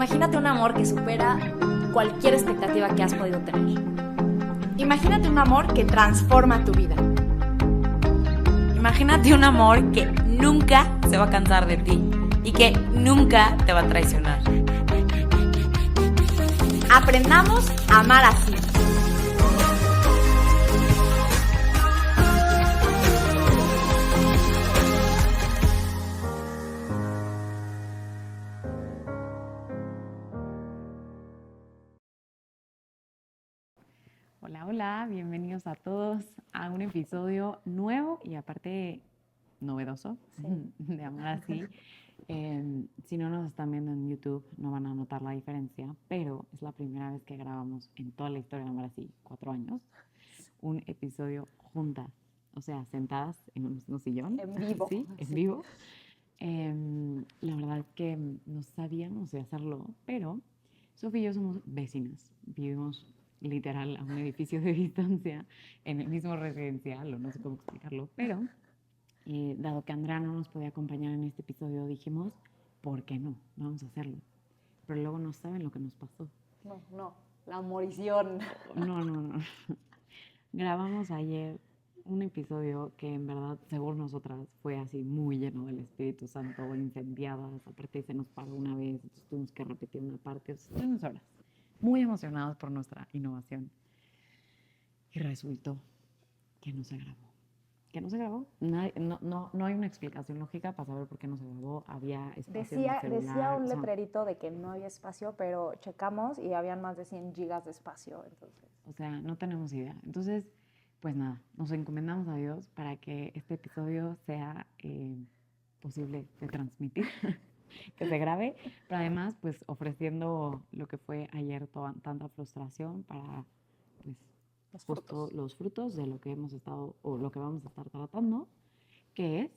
Imagínate un amor que supera cualquier expectativa que has podido tener. Imagínate un amor que transforma tu vida. Imagínate un amor que nunca se va a cansar de ti y que nunca te va a traicionar. Aprendamos a amar así. Hola, hola, bienvenidos a todos a un episodio nuevo y aparte novedoso de Amar Así. Si no nos están viendo en YouTube no van a notar la diferencia, pero es la primera vez que grabamos en toda la historia de Amar Así, 4 años, un episodio juntas, o sea, sentadas en un mismo sillón. En vivo. Sí, en vivo. La verdad es que no sabíamos de hacerlo, pero Sofía y yo somos vecinas, vivimos literal a un edificio de distancia en el mismo residencial, o no sé cómo explicarlo, pero dado que Andrea no nos podía acompañar en este episodio, dijimos, ¿por qué no? Vamos a hacerlo. Pero luego no saben lo que nos pasó. No, la morición. No. Grabamos ayer un episodio que en verdad, según nosotras, fue así muy lleno del Espíritu Santo, incendiadas, aparte se nos paró una vez, entonces tuvimos que repetir una parte, estuvimos horas, muy emocionados por nuestra innovación. Y resultó que no se grabó. ¿Que no se grabó? No hay una explicación lógica para saber por qué no se grabó. Había espacio en el celular. Decía un letrerito de que no había espacio, pero checamos y habían más de 100 gigas de espacio. Entonces. O sea, no tenemos idea. Entonces, pues nada, nos encomendamos a Dios para que este episodio sea posible de transmitir, que se grabe, pero además, pues ofreciendo lo que fue ayer tanta frustración para, pues, justo los frutos de lo que hemos estado, o lo que vamos a estar tratando, que es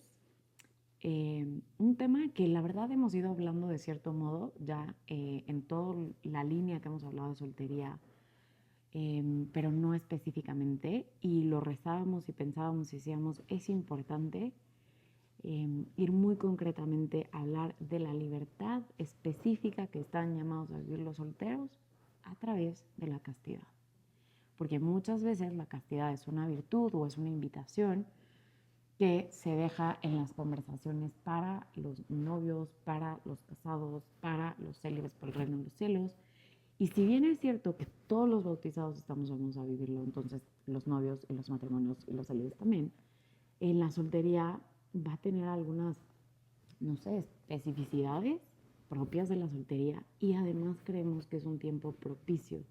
un tema que la verdad hemos ido hablando de cierto modo ya en toda la línea que hemos hablado de soltería, pero no específicamente, y lo rezábamos y pensábamos y decíamos, es importante ir muy concretamente a hablar de la libertad específica que están llamados a vivir los solteros a través de la castidad. Porque muchas veces la castidad es una virtud o es una invitación que se deja en las conversaciones para los novios, para los casados, para los célibes por el reino de los cielos. Y si bien es cierto que todos los bautizados estamos llamados a vivirlo, entonces los novios y los matrimonios y los célibes también, en la soltería va a tener algunas, no sé, especificidades propias de la soltería, y además creemos que es un tiempo propicio,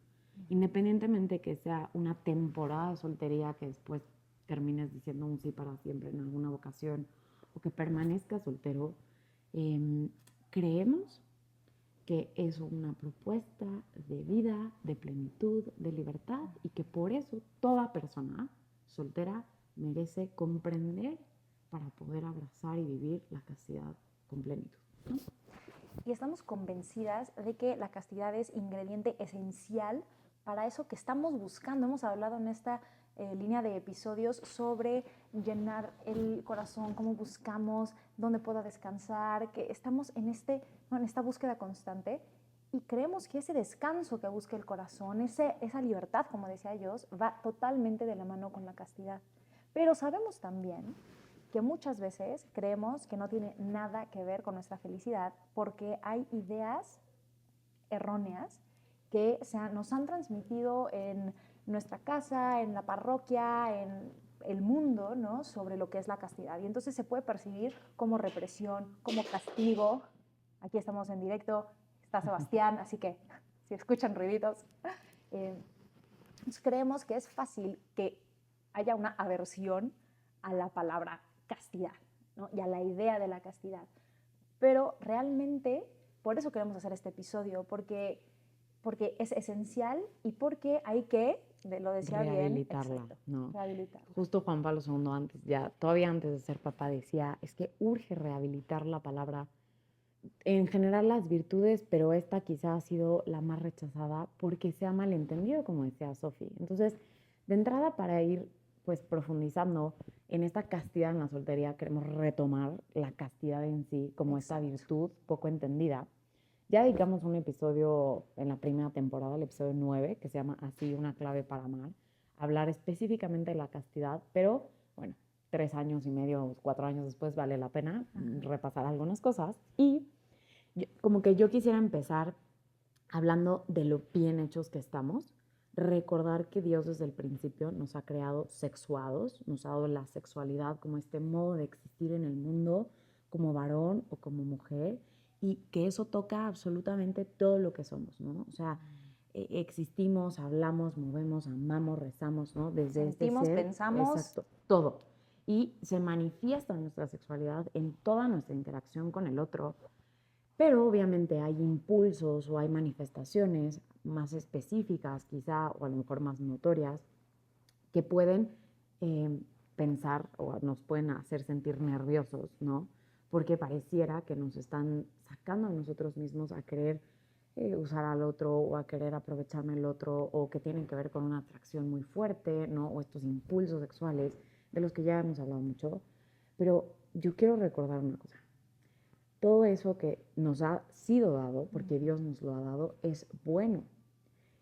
independientemente que sea una temporada de soltería que después termines diciendo un sí para siempre en alguna vocación o que permanezcas soltero, creemos que es una propuesta de vida, de plenitud, de libertad, y que por eso toda persona soltera merece comprender para poder abrazar y vivir la castidad con plenitud, ¿no? Y estamos convencidas de que la castidad es ingrediente esencial para eso que estamos buscando. Hemos hablado en esta línea de episodios sobre llenar el corazón, cómo buscamos, dónde puedo descansar, que estamos en esta búsqueda constante, y creemos que ese descanso que busca el corazón, esa libertad, como decía yo, va totalmente de la mano con la castidad. Pero sabemos también que muchas veces creemos que no tiene nada que ver con nuestra felicidad porque hay ideas erróneas que nos han transmitido en nuestra casa, en la parroquia, en el mundo, ¿no?, sobre lo que es la castidad. Y entonces se puede percibir como represión, como castigo. Aquí estamos en directo, está Sebastián, así que si escuchan ruiditos. Creemos que es fácil que haya una aversión a la palabra castidad, ¿no?, y a la idea de la castidad. Pero realmente, por eso queremos hacer este episodio, porque es esencial y porque hay que, lo decía rehabilitarla, bien, ¿no? Rehabilitarla. Justo Juan Pablo II todavía antes de ser papá decía, es que urge rehabilitar la palabra, en general las virtudes, pero esta quizá ha sido la más rechazada porque se ha malentendido, como decía Sofi. Entonces, de entrada, para ir pues profundizando en esta castidad en la soltería, queremos retomar la castidad en sí como esta virtud poco entendida. Ya dedicamos un episodio en la primera temporada, el episodio 9, que se llama Así, una clave para amar, hablar específicamente de la castidad, pero bueno, 3 años y medio, 4 años después vale la pena repasar algunas cosas. Y como que yo quisiera empezar hablando de lo bien hechos que estamos, recordar que Dios desde el principio nos ha creado sexuados, nos ha dado la sexualidad como este modo de existir en el mundo, como varón o como mujer, y que eso toca absolutamente todo lo que somos, ¿no? O sea, existimos, hablamos, movemos, amamos, rezamos, ¿no? Desde Sentimos, este ser, pensamos. exacto, todo. Y se manifiesta nuestra sexualidad en toda nuestra interacción con el otro, pero obviamente hay impulsos o hay manifestaciones más específicas, quizá, o a lo mejor más notorias, que pueden eh, pensar o nos pueden hacer sentir nerviosos, ¿no? Porque pareciera que nos están sacando a nosotros mismos a querer usar al otro o a querer aprovecharme el otro, o que tienen que ver con una atracción muy fuerte, ¿no? O estos impulsos sexuales de los que ya hemos hablado mucho. Pero yo quiero recordar una cosa. Todo eso que nos ha sido dado, porque Dios nos lo ha dado, es bueno.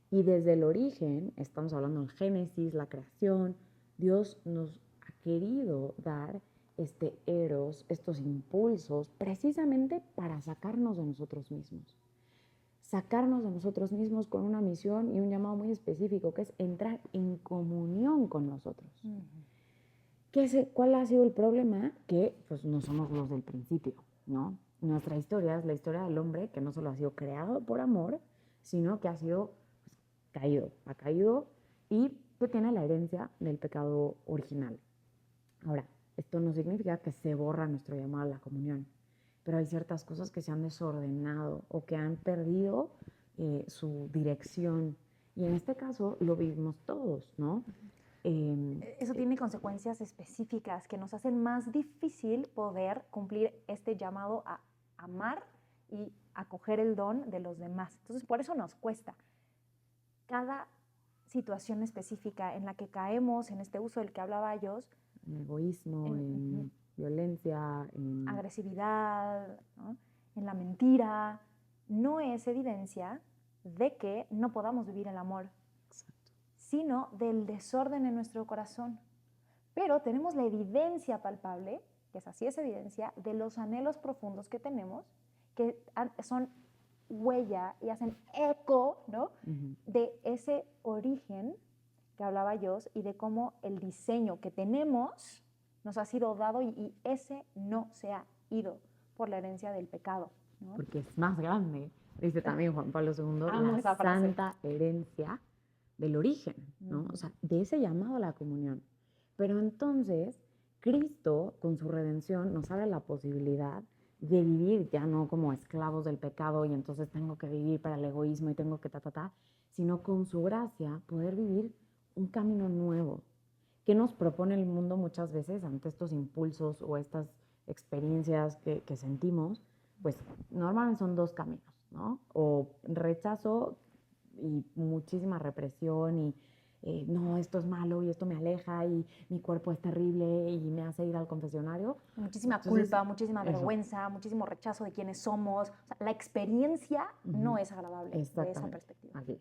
Y desde el origen, estamos hablando del Génesis, la creación, Dios nos ha querido dar este eros, estos impulsos, precisamente para sacarnos de nosotros mismos. Sacarnos de nosotros mismos con una misión y un llamado muy específico, que es entrar en comunión con nosotros. ¿Cuál ha sido el problema? Que pues no somos los del principio, ¿no? Nuestra historia es la historia del hombre que no solo ha sido creado por amor, sino que ha sido ha caído y que tiene la herencia del pecado original. Ahora, esto no significa que se borra nuestro llamado a la comunión, pero hay ciertas cosas que se han desordenado o que han perdido su dirección. Y en este caso lo vivimos todos, ¿no? Eso tiene consecuencias específicas que nos hacen más difícil poder cumplir este llamado a amar y acoger el don de los demás. Entonces, por eso nos cuesta. Cada situación específica en la que caemos en este uso del que hablaba yo, en egoísmo, en violencia, en agresividad, ¿no? En la mentira, no es evidencia de que no podamos vivir el amor, sino del desorden en nuestro corazón. Pero tenemos la evidencia palpable, que es así, es evidencia de los anhelos profundos que tenemos, que son huella y hacen eco, ¿no? De ese origen que hablaba yo y de cómo el diseño que tenemos nos ha sido dado y ese no se ha ido por la herencia del pecado, ¿no? Porque es más grande, dice también Juan Pablo II, Amo la esa frase. santa herencia del origen, ¿no? O sea, de ese llamado a la comunión. Pero entonces, Cristo, con su redención, nos abre la posibilidad de vivir ya no como esclavos del pecado y entonces tengo que vivir para el egoísmo y tengo que sino con su gracia poder vivir un camino nuevo. ¿Qué nos propone el mundo muchas veces ante estos impulsos o estas experiencias que sentimos? Pues normalmente son 2 caminos, ¿no? O rechazo y muchísima represión y no, esto es malo y esto me aleja y mi cuerpo es terrible y me hace ir al confesionario. Muchísima culpa, muchísima vergüenza, muchísimo rechazo de quiénes somos. O sea, la experiencia no es agradable de esa perspectiva. Así.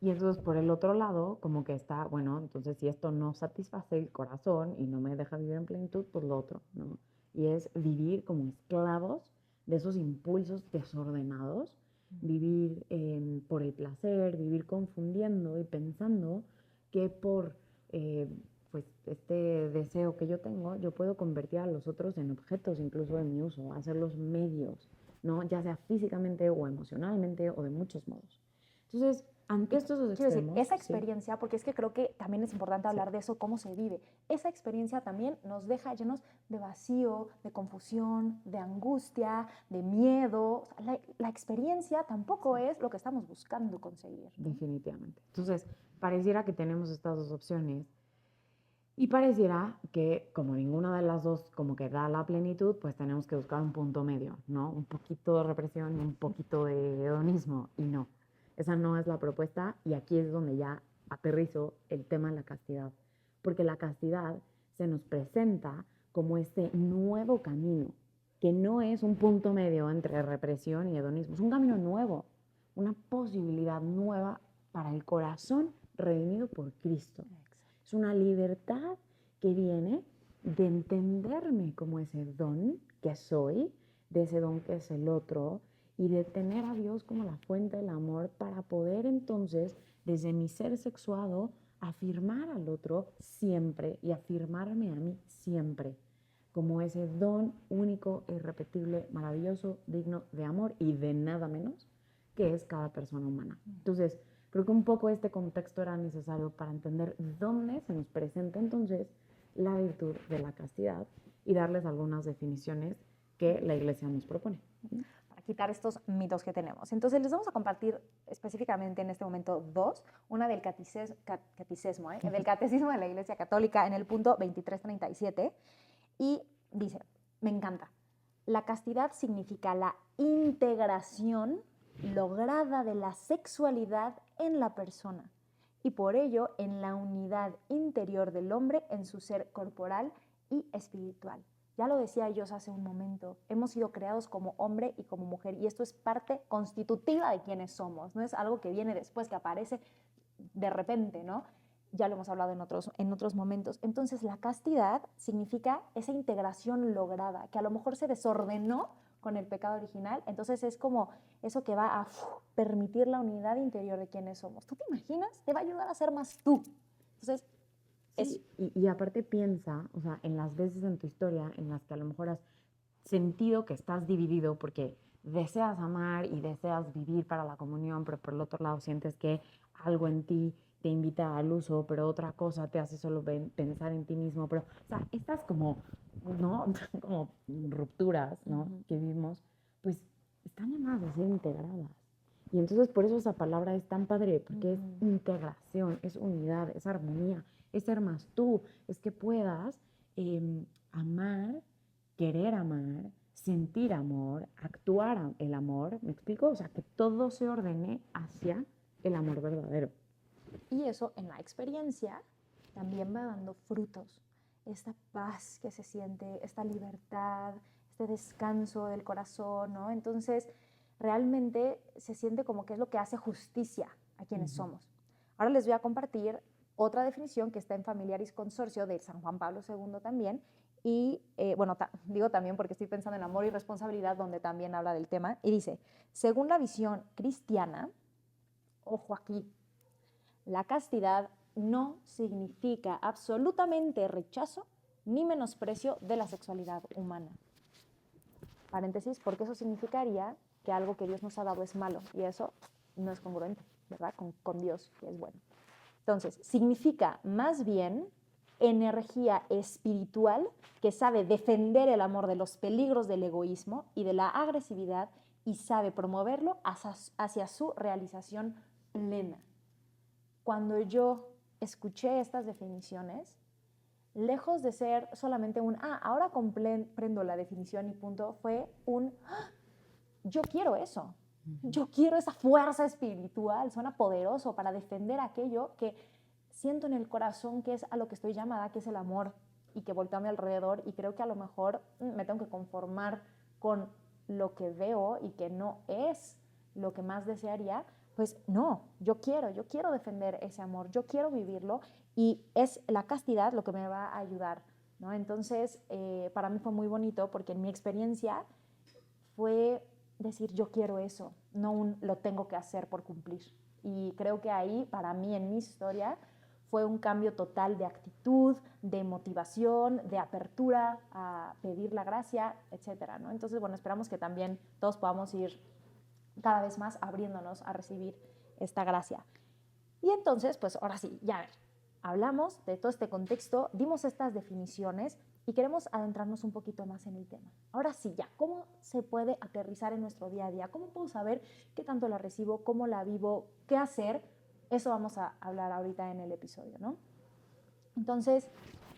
Y entonces por el otro lado, como que está, bueno, entonces si esto no satisface el corazón y no me deja vivir en plenitud, pues lo otro, ¿no? Y es vivir como esclavos de esos impulsos desordenados, vivir por el placer, vivir confundiendo y pensando que por pues este deseo que yo tengo, yo puedo convertir a los otros en objetos incluso de mi uso, hacerlos medios, ¿no? Ya sea físicamente o emocionalmente o de muchos modos. Entonces, ante estos dos extremos... Quiero decir, esa experiencia, porque es que creo que también es importante hablar de eso, cómo se vive. Esa experiencia también nos deja llenos de vacío, de confusión, de angustia, de miedo. O sea, la experiencia tampoco es lo que estamos buscando conseguir, ¿no? Definitivamente. Entonces, pareciera que tenemos estas 2 opciones y pareciera que como ninguna de las 2 como que da la plenitud, pues tenemos que buscar un punto medio, ¿no? Un poquito de represión y un poquito de hedonismo, y no. Esa no es la propuesta, y aquí es donde ya aterrizo el tema de la castidad, porque la castidad se nos presenta como este nuevo camino que no es un punto medio entre represión y hedonismo, es un camino nuevo, una posibilidad nueva para el corazón redimido por Cristo. Es una libertad que viene de entenderme como ese don que soy, de ese don que es el otro, y de tener a Dios como la fuente del amor para poder entonces, desde mi ser sexuado, afirmar al otro siempre y afirmarme a mí siempre como ese don único, irrepetible, maravilloso, digno de amor y de nada menos que es cada persona humana. Entonces, creo que un poco este contexto era necesario para entender dónde se nos presenta entonces la virtud de la castidad y darles algunas definiciones que la Iglesia nos propone. Para quitar estos mitos que tenemos. Entonces, les vamos a compartir específicamente en este momento dos. Una del del Catecismo de la Iglesia Católica en el punto 2337. Y dice, me encanta, la castidad significa la integración lograda de la sexualidad en la persona y por ello en la unidad interior del hombre en su ser corporal y espiritual. Ya lo decía yo hace un momento, hemos sido creados como hombre y como mujer y esto es parte constitutiva de quienes somos, no es algo que viene después, que aparece de repente, ¿no? Ya lo hemos hablado en otros momentos. Entonces, la castidad significa esa integración lograda, que a lo mejor se desordenó con el pecado original. Entonces, es como eso que va a permitir la unidad interior de quienes somos. ¿Tú te imaginas? Te va a ayudar a ser más tú. Entonces, sí, y aparte piensa, o sea, en las veces en tu historia en las que a lo mejor has sentido que estás dividido porque deseas amar y deseas vivir para la comunión, pero por el otro lado sientes que algo en ti te invita al uso, pero otra cosa te hace solo pensar en ti mismo. Pero, o sea, estas como, ¿no? Como rupturas, ¿no? Que vivimos, pues están llamadas a ser integradas. Y entonces por eso esa palabra es tan padre, porque es integración, es unidad, es armonía, es ser más tú, es que puedas amar, querer amar, sentir amor, actuar el amor, ¿me explico? O sea, que todo se ordene hacia el amor verdadero. Y eso en la experiencia también va dando frutos. Esta paz que se siente, esta libertad, este descanso del corazón, ¿no? Entonces, realmente se siente como que es lo que hace justicia a quienes somos. Ahora les voy a compartir otra definición que está en Familiaris Consortio de San Juan Pablo II también. Y bueno, digo también porque estoy pensando en amor y responsabilidad, donde también habla del tema. Y dice, según la visión cristiana, ojo aquí, la castidad no significa absolutamente rechazo ni menosprecio de la sexualidad humana. Paréntesis, porque eso significaría que algo que Dios nos ha dado es malo y eso no es congruente, ¿verdad? Con Dios, que es bueno. Entonces, significa más bien energía espiritual que sabe defender el amor de los peligros del egoísmo y de la agresividad y sabe promoverlo hacia su realización plena. Cuando yo escuché estas definiciones, lejos de ser solamente ahora comprendo la definición y punto, fue yo quiero eso. Yo quiero esa fuerza espiritual, suena poderoso para defender aquello que siento en el corazón que es a lo que estoy llamada, que es el amor, y que volteo a mi alrededor y creo que a lo mejor me tengo que conformar con lo que veo y que no es lo que más desearía. Pues no, yo quiero defender ese amor, yo quiero vivirlo y es la castidad lo que me va a ayudar, ¿no? Entonces, para mí fue muy bonito porque en mi experiencia fue decir yo quiero eso, no lo tengo que hacer por cumplir. Y creo que ahí, para mí, en mi historia, fue un cambio total de actitud, de motivación, de apertura a pedir la gracia, etcétera, ¿no? Entonces, bueno, esperamos que también todos podamos ir cada vez más abriéndonos a recibir esta gracia. Y entonces, pues ahora sí, ya hablamos de todo este contexto, dimos estas definiciones y queremos adentrarnos un poquito más en el tema. Ahora sí, ya, ¿cómo se puede aterrizar en nuestro día a día? ¿Cómo puedo saber qué tanto la recibo, cómo la vivo, qué hacer? Eso vamos a hablar ahorita en el episodio, ¿no? Entonces,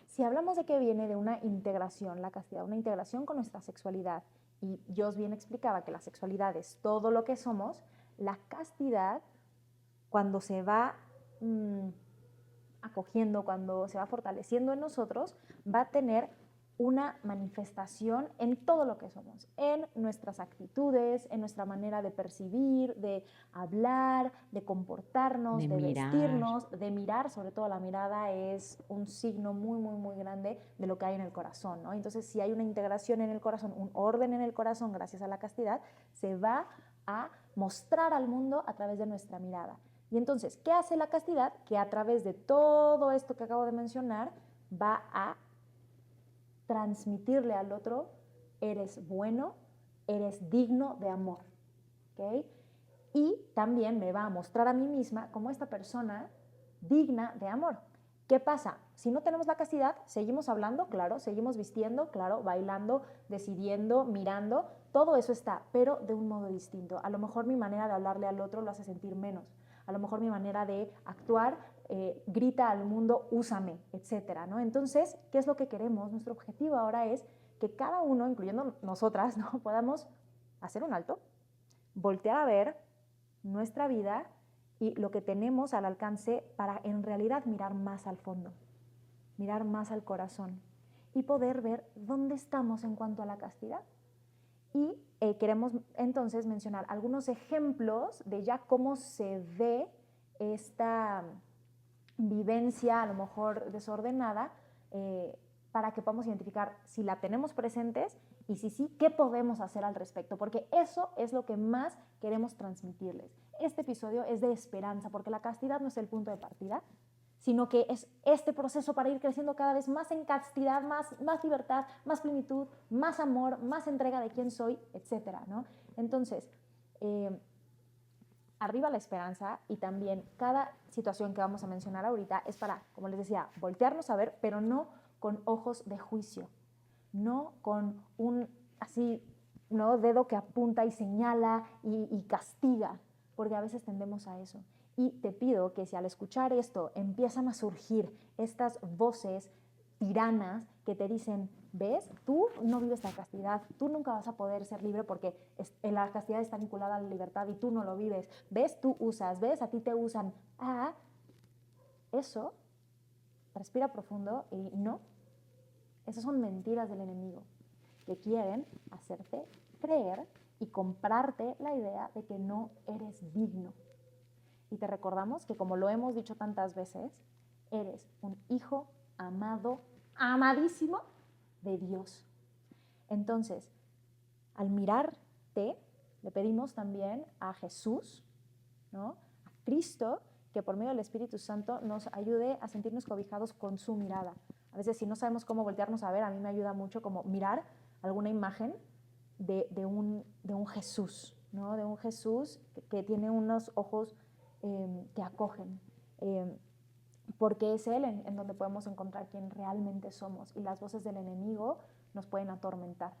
si hablamos de que viene de una integración, la castidad, una integración con nuestra sexualidad, y Dios bien explicaba que la sexualidad es todo lo que somos, la castidad, cuando se va acogiendo, cuando se va fortaleciendo en nosotros, va a tener una manifestación en todo lo que somos, en nuestras actitudes, en nuestra manera de percibir, de hablar, de comportarnos, de vestirnos, de mirar. Sobre todo la mirada es un signo muy, muy, muy grande de lo que hay en el corazón, ¿no? Entonces, si hay una integración en el corazón, un orden en el corazón gracias a la castidad, se va a mostrar al mundo a través de nuestra mirada. Y entonces, ¿qué hace la castidad? Que a través de todo esto que acabo de mencionar, va a transmitirle al otro: eres bueno, eres digno de amor, ¿ok? Y también me va a mostrar a mí misma como esta persona digna de amor. ¿Qué pasa? Si no tenemos la castidad, seguimos hablando, claro, seguimos vistiendo, claro, bailando, decidiendo, mirando, todo eso está, pero de un modo distinto. A lo mejor mi manera de hablarle al otro lo hace sentir menos. A lo mejor mi manera de actuar grita al mundo, úsame, etcétera, ¿no? Entonces, ¿qué es lo que queremos? Nuestro objetivo ahora es que cada uno, incluyendo nosotras, ¿no?, podamos hacer un alto, voltear a ver nuestra vida y lo que tenemos al alcance para en realidad mirar más al fondo, mirar más al corazón y poder ver dónde estamos en cuanto a la castidad. Y queremos entonces mencionar algunos ejemplos de ya cómo se ve esta vivencia a lo mejor desordenada, para que podamos identificar si la tenemos presentes y si sí, qué podemos hacer al respecto, porque eso es lo que más queremos transmitirles. Este episodio es de esperanza, porque la castidad no es el punto de partida, sino que es este proceso para ir creciendo cada vez más en castidad, más libertad, más plenitud, más amor, más entrega de quién soy, etcétera, ¿no? Entonces, arriba la esperanza, y también cada situación que vamos a mencionar ahorita es para, como les decía, voltearnos a ver, pero no con ojos de juicio, no con un así, ¿no?, dedo que apunta y señala y castiga, porque a veces tendemos a eso. Y te pido que si al escuchar esto empiezan a surgir estas voces tiranas que te dicen: ¿ves? Tú no vives la castidad, tú nunca vas a poder ser libre porque la castidad está vinculada a la libertad y tú no lo vives. ¿Ves? Tú usas, ¿ves? A ti te usan. Eso, respira profundo y no. Esas son mentiras del enemigo que quieren hacerte creer y comprarte la idea de que no eres digno. Y te recordamos que, como lo hemos dicho tantas veces, eres un hijo amado, amadísimo de Dios. Entonces, al mirarte, le pedimos también a Jesús, ¿no?, a Cristo, que por medio del Espíritu Santo nos ayude a sentirnos cobijados con su mirada. A veces, si no sabemos cómo voltearnos a ver, a mí me ayuda mucho como mirar alguna imagen de un Jesús, ¿no?, de un Jesús que tiene unos ojos que acogen, porque es Él en donde podemos encontrar quién realmente somos, y las voces del enemigo nos pueden atormentar.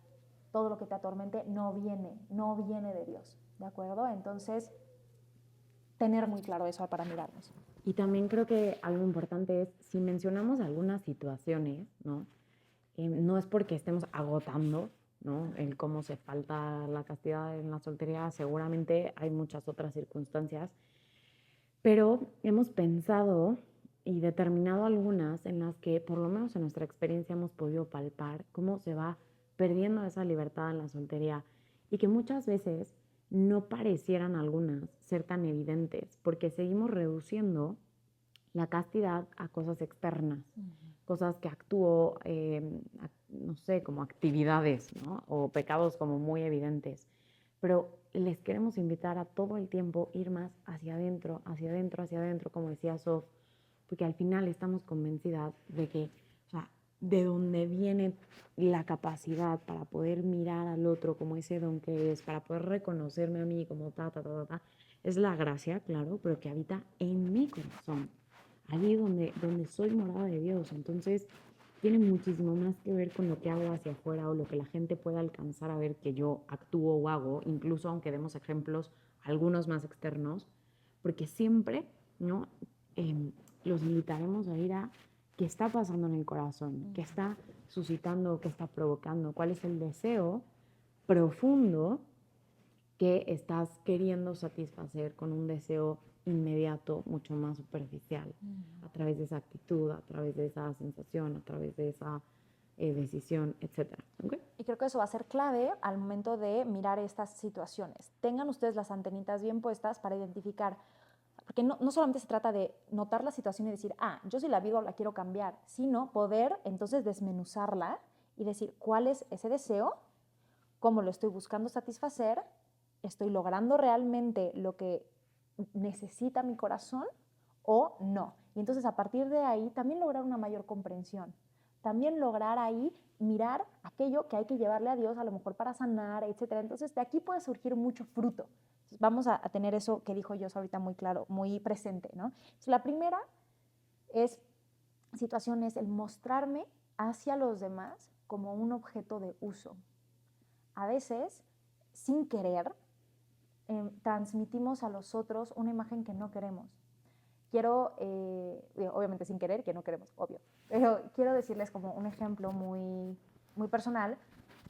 Todo lo que te atormente no viene de Dios, ¿de acuerdo? Entonces, tener muy claro eso para mirarnos. Y también creo que algo importante es, si mencionamos algunas situaciones, ¿no?, no es porque estemos agotando, ¿no?, el cómo se falta la castidad en la soltería. Seguramente hay muchas otras circunstancias, pero hemos pensado y determinado algunas en las que, por lo menos en nuestra experiencia, hemos podido palpar cómo se va perdiendo esa libertad en la soltería, y que muchas veces no parecieran algunas ser tan evidentes, porque seguimos reduciendo la castidad a cosas externas, cosas que actúo, no sé, como actividades, ¿no?, o pecados como muy evidentes. Pero les queremos invitar a todo el tiempo ir más hacia adentro, hacia adentro, hacia adentro, como decía Sof, porque al final estamos convencidas de que, o sea, de donde viene la capacidad para poder mirar al otro como ese don que es, para poder reconocerme a mí como es la gracia, claro, pero que habita en mi corazón, allí donde soy morada de Dios. Entonces, tiene muchísimo más que ver con lo que hago hacia afuera o lo que la gente pueda alcanzar a ver que yo actúo o hago, incluso aunque demos ejemplos, algunos más externos, porque siempre, ¿no?, los invitaremos a ir a qué está pasando en el corazón, qué está suscitando, qué está provocando, cuál es el deseo profundo que estás queriendo satisfacer con un deseo inmediato, mucho más superficial, a través de esa actitud, a través de esa sensación, a través de esa decisión, etcétera. ¿Okay? Y creo que eso va a ser clave al momento de mirar estas situaciones. Tengan ustedes las antenitas bien puestas para identificar, porque no solamente se trata de notar la situación y decir, yo sí la vivo, la quiero cambiar, sino poder entonces desmenuzarla y decir cuál es ese deseo, cómo lo estoy buscando satisfacer, estoy logrando realmente lo que necesita mi corazón o no. Y entonces a partir de ahí también lograr una mayor comprensión. También lograr ahí mirar aquello que hay que llevarle a Dios a lo mejor para sanar, etc. Entonces de aquí puede surgir mucho fruto. Entonces, vamos a tener eso que dijo Jos ahorita muy claro, muy presente, ¿no? Entonces, la primera situación es el mostrarme hacia los demás como un objeto de uso. A veces, sin querer, transmitimos a los otros una imagen que no queremos. Quiero, obviamente sin querer, que no queremos, obvio, pero quiero decirles como un ejemplo muy, muy personal.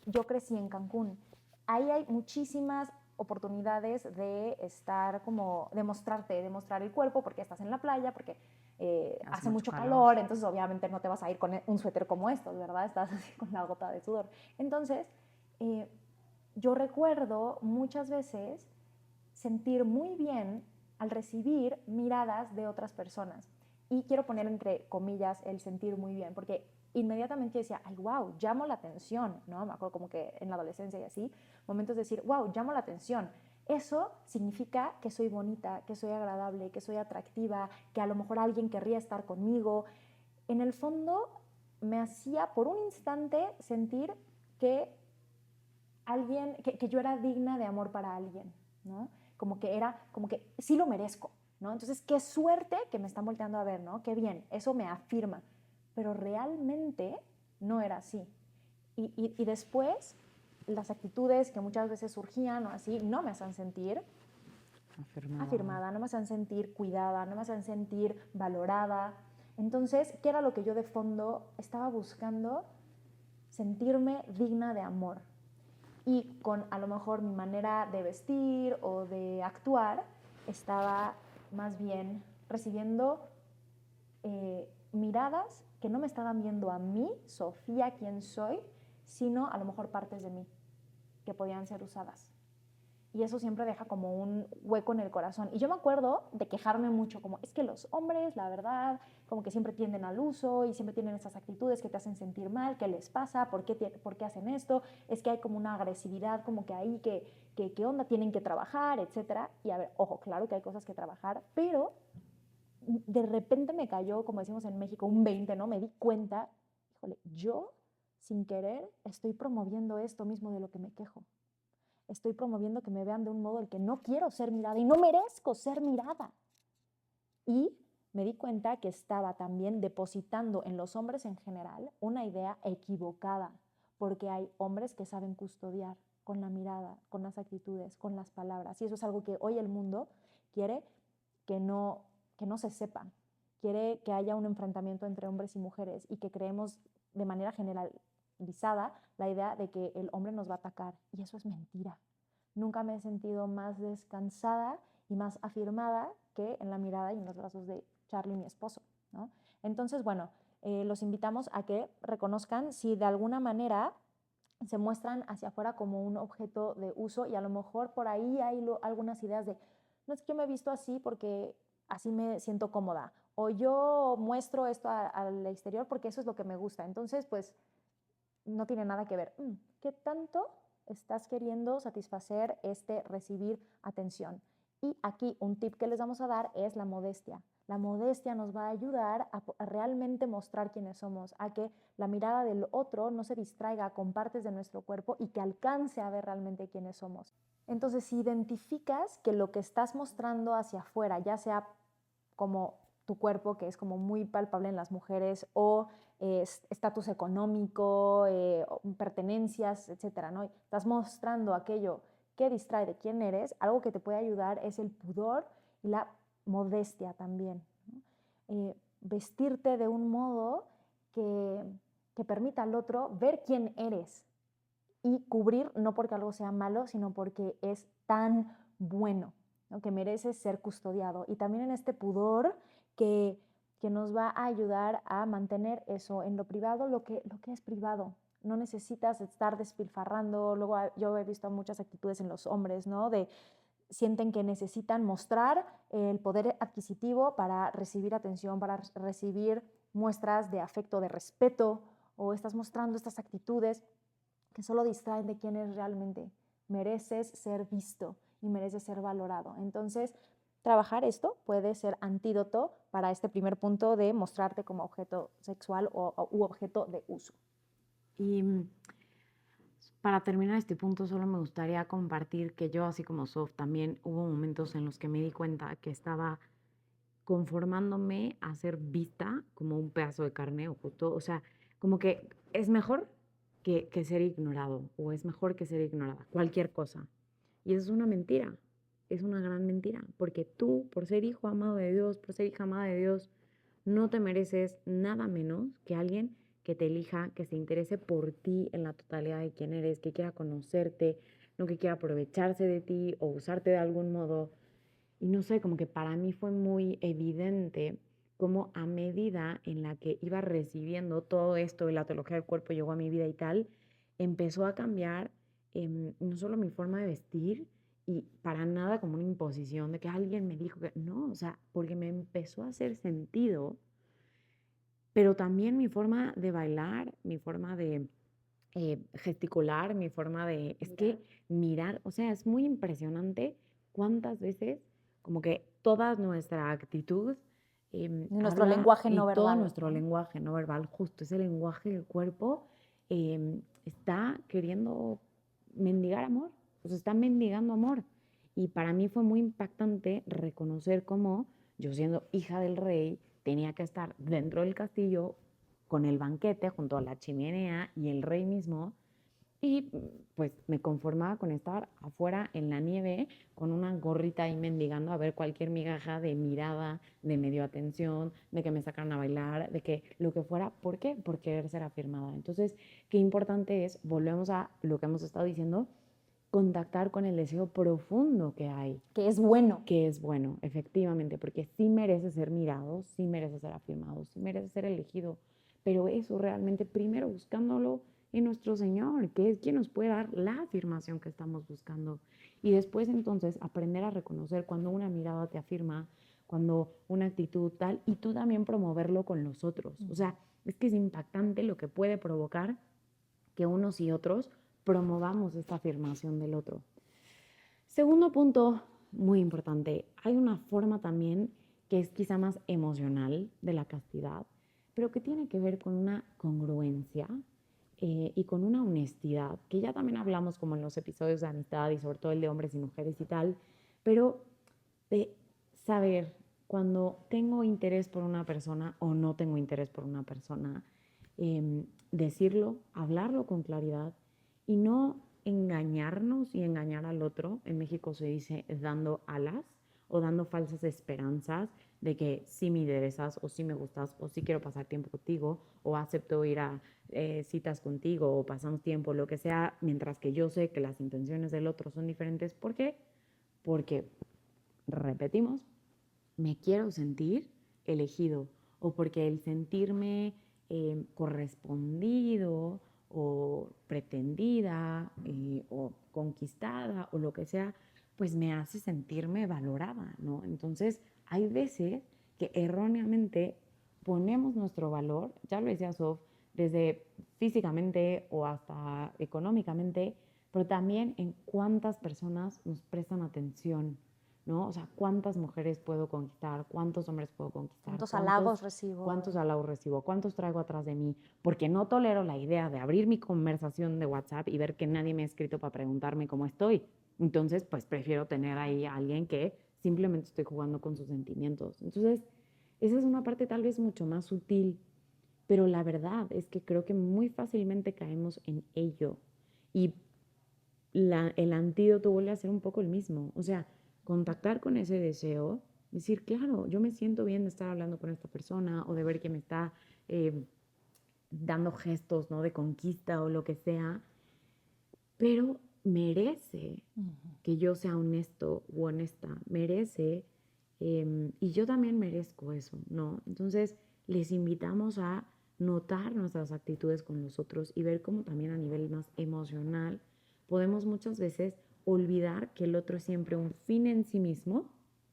Yo crecí en Cancún. Ahí hay muchísimas oportunidades de estar como, demostrar el cuerpo, porque estás en la playa, porque hace mucho calor, entonces obviamente no te vas a ir con un suéter como estos, ¿verdad? Estás así con la gota de sudor. Entonces, yo recuerdo muchas veces sentir muy bien al recibir miradas de otras personas. Y quiero poner entre comillas el sentir muy bien, porque inmediatamente decía, ay, wow, llamo la atención, ¿no? Me acuerdo como que en la adolescencia y así, momentos de decir, wow, llamo la atención. Eso significa que soy bonita, que soy agradable, que soy atractiva, que a lo mejor alguien querría estar conmigo. En el fondo me hacía por un instante sentir que yo era digna de amor para alguien, ¿no? Como que sí lo merezco, ¿no? Entonces, qué suerte que me están volteando a ver, ¿no? Qué bien, eso me afirma. Pero realmente no era así. Y después, las actitudes que muchas veces surgían o así, no me hacían sentir afirmada, no me hacían sentir cuidada, no me hacían sentir valorada. Entonces, ¿qué era lo que yo de fondo estaba buscando? Sentirme digna de amor. Y con a lo mejor mi manera de vestir o de actuar, estaba más bien recibiendo miradas que no me estaban viendo a mí, Sofía, quién soy, sino a lo mejor partes de mí que podían ser usadas. Y eso siempre deja como un hueco en el corazón. Y yo me acuerdo de quejarme mucho, como es que los hombres, la verdad, como que siempre tienden al uso y siempre tienen esas actitudes que te hacen sentir mal, ¿qué les pasa? ¿Por qué hacen esto? Es que hay como una agresividad, como que ahí, ¿qué onda? Tienen que trabajar, etcétera. Y a ver, ojo, claro que hay cosas que trabajar, pero de repente me cayó, como decimos en México, un 20, ¿no? Me di cuenta, híjole, yo, sin querer, estoy promoviendo esto mismo de lo que me quejo. Estoy promoviendo que me vean de un modo el que no quiero ser mirada y no merezco ser mirada. Y me di cuenta que estaba también depositando en los hombres en general una idea equivocada, porque hay hombres que saben custodiar con la mirada, con las actitudes, con las palabras. Y eso es algo que hoy el mundo quiere que no se sepa. Quiere que haya un enfrentamiento entre hombres y mujeres y que creemos de manera generalizada la idea de que el hombre nos va a atacar. Y eso es mentira. Nunca me he sentido más descansada y más afirmada que en la mirada y en los brazos de Charlie, mi esposo, ¿no? Entonces, bueno, los invitamos a que reconozcan si de alguna manera se muestran hacia afuera como un objeto de uso y a lo mejor por ahí hay algunas ideas de, no es que yo me he visto así porque así me siento cómoda, o yo muestro esto al exterior porque eso es lo que me gusta. Entonces, pues, no tiene nada que ver. ¿Qué tanto estás queriendo satisfacer recibir atención? Y aquí un tip que les vamos a dar es la modestia. La modestia nos va a ayudar a realmente mostrar quiénes somos, a que la mirada del otro no se distraiga con partes de nuestro cuerpo y que alcance a ver realmente quiénes somos. Entonces, si identificas que lo que estás mostrando hacia afuera, ya sea como tu cuerpo, que es como muy palpable en las mujeres, o estatus económico, pertenencias, etcétera, ¿no? Estás mostrando aquello que distrae de quién eres, algo que te puede ayudar es el pudor y la modestia también, ¿no? Vestirte de un modo que permita al otro ver quién eres y cubrir no porque algo sea malo, sino porque es tan bueno, ¿no? Que mereces ser custodiado. Y también en este pudor que que nos va a ayudar a mantener eso en lo privado, lo que es privado. No necesitas estar despilfarrando. Luego yo he visto muchas actitudes en los hombres, ¿no? Sienten que necesitan mostrar el poder adquisitivo para recibir atención, para recibir muestras de afecto, de respeto, o estás mostrando estas actitudes que solo distraen de quién eres realmente. Mereces ser visto y mereces ser valorado. Entonces, trabajar esto puede ser antídoto para este primer punto de mostrarte como objeto sexual u objeto de uso. Y para terminar este punto, solo me gustaría compartir que yo, así como Sof, también hubo momentos en los que me di cuenta que estaba conformándome a ser vista como un pedazo de carne o justo, o sea, como que es mejor que ser ignorado o es mejor que ser ignorada, cualquier cosa. Y eso es una mentira, es una gran mentira, porque tú, por ser hijo amado de Dios, por ser hija amada de Dios, no te mereces nada menos que alguien que te elija, que se interese por ti en la totalidad de quién eres, que quiera conocerte, no que quiera aprovecharse de ti o usarte de algún modo. Y no sé, como que para mí fue muy evidente cómo a medida en la que iba recibiendo todo esto y la teología del cuerpo llegó a mi vida y tal, empezó a cambiar no solo mi forma de vestir y para nada como una imposición de que alguien me dijo que no, o sea, porque me empezó a hacer sentido, pero también mi forma de bailar, mi forma de gesticular, mi forma de, es que mirar, o sea, es muy impresionante cuántas veces como que toda nuestra actitud Nuestro habla, lenguaje y no todo verbal, nuestro ¿no? lenguaje no verbal, justo ese lenguaje del cuerpo, está queriendo mendigar amor, o sea, está mendigando amor. Y para mí fue muy impactante reconocer cómo yo, siendo hija del rey, tenía que estar dentro del castillo con el banquete junto a la chimenea y el rey mismo, y pues me conformaba con estar afuera en la nieve con una gorrita ahí mendigando a ver cualquier migaja de mirada, de medio atención, de que me sacaran a bailar, de que lo que fuera. ¿Por qué? Por querer ser afirmada. Entonces, qué importante es, volvemos a lo que hemos estado diciendo, contactar con el deseo profundo que hay. Que es bueno. Que es bueno, efectivamente, porque sí merece ser mirado, sí merece ser afirmado, sí merece ser elegido, pero eso realmente primero buscándolo en nuestro Señor, que es quien nos puede dar la afirmación que estamos buscando. Y después entonces aprender a reconocer cuando una mirada te afirma, cuando una actitud tal, y tú también promoverlo con los otros. O sea, es que es impactante lo que puede provocar que unos y otros promovamos esta afirmación del otro. Segundo punto, muy importante, hay una forma también que es quizá más emocional de la castidad, pero que tiene que ver con una congruencia y con una honestidad, que ya también hablamos como en los episodios de amistad y sobre todo el de hombres y mujeres y tal, pero de saber cuando tengo interés por una persona o no tengo interés por una persona, decirlo, hablarlo con claridad y no engañarnos y engañar al otro. En México se dice dando alas o dando falsas esperanzas de que sí me interesas o sí me gustas o sí quiero pasar tiempo contigo o acepto ir a citas contigo o pasamos tiempo, lo que sea, mientras que yo sé que las intenciones del otro son diferentes. ¿Por qué? Porque, repetimos, me quiero sentir elegido o porque el sentirme correspondido o pretendida o conquistada o lo que sea, pues me hace sentirme valorada, ¿no? Entonces, hay veces que erróneamente ponemos nuestro valor, ya lo decía Sof, desde físicamente o hasta económicamente, pero también en cuántas personas nos prestan atención, ¿no? O sea, ¿cuántas mujeres puedo conquistar? ¿Cuántos hombres puedo conquistar? ¿Cuántos halagos recibo? ¿Cuántos halagos recibo? ¿Cuántos traigo atrás de mí? Porque no tolero la idea de abrir mi conversación de WhatsApp y ver que nadie me ha escrito para preguntarme cómo estoy. Entonces, pues prefiero tener ahí a alguien que simplemente estoy jugando con sus sentimientos. Entonces, esa es una parte tal vez mucho más sutil, pero la verdad es que creo que muy fácilmente caemos en ello. Y el antídoto vuelve a ser un poco el mismo. O sea, contactar con ese deseo, decir, claro, yo me siento bien de estar hablando con esta persona o de ver que me está dando gestos, ¿no?, de conquista o lo que sea, pero merece que yo sea honesto u honesta, merece Y yo también merezco eso, ¿no? Entonces, les invitamos a notar nuestras actitudes con los otros y ver cómo también a nivel más emocional podemos muchas veces olvidar que el otro es siempre un fin en sí mismo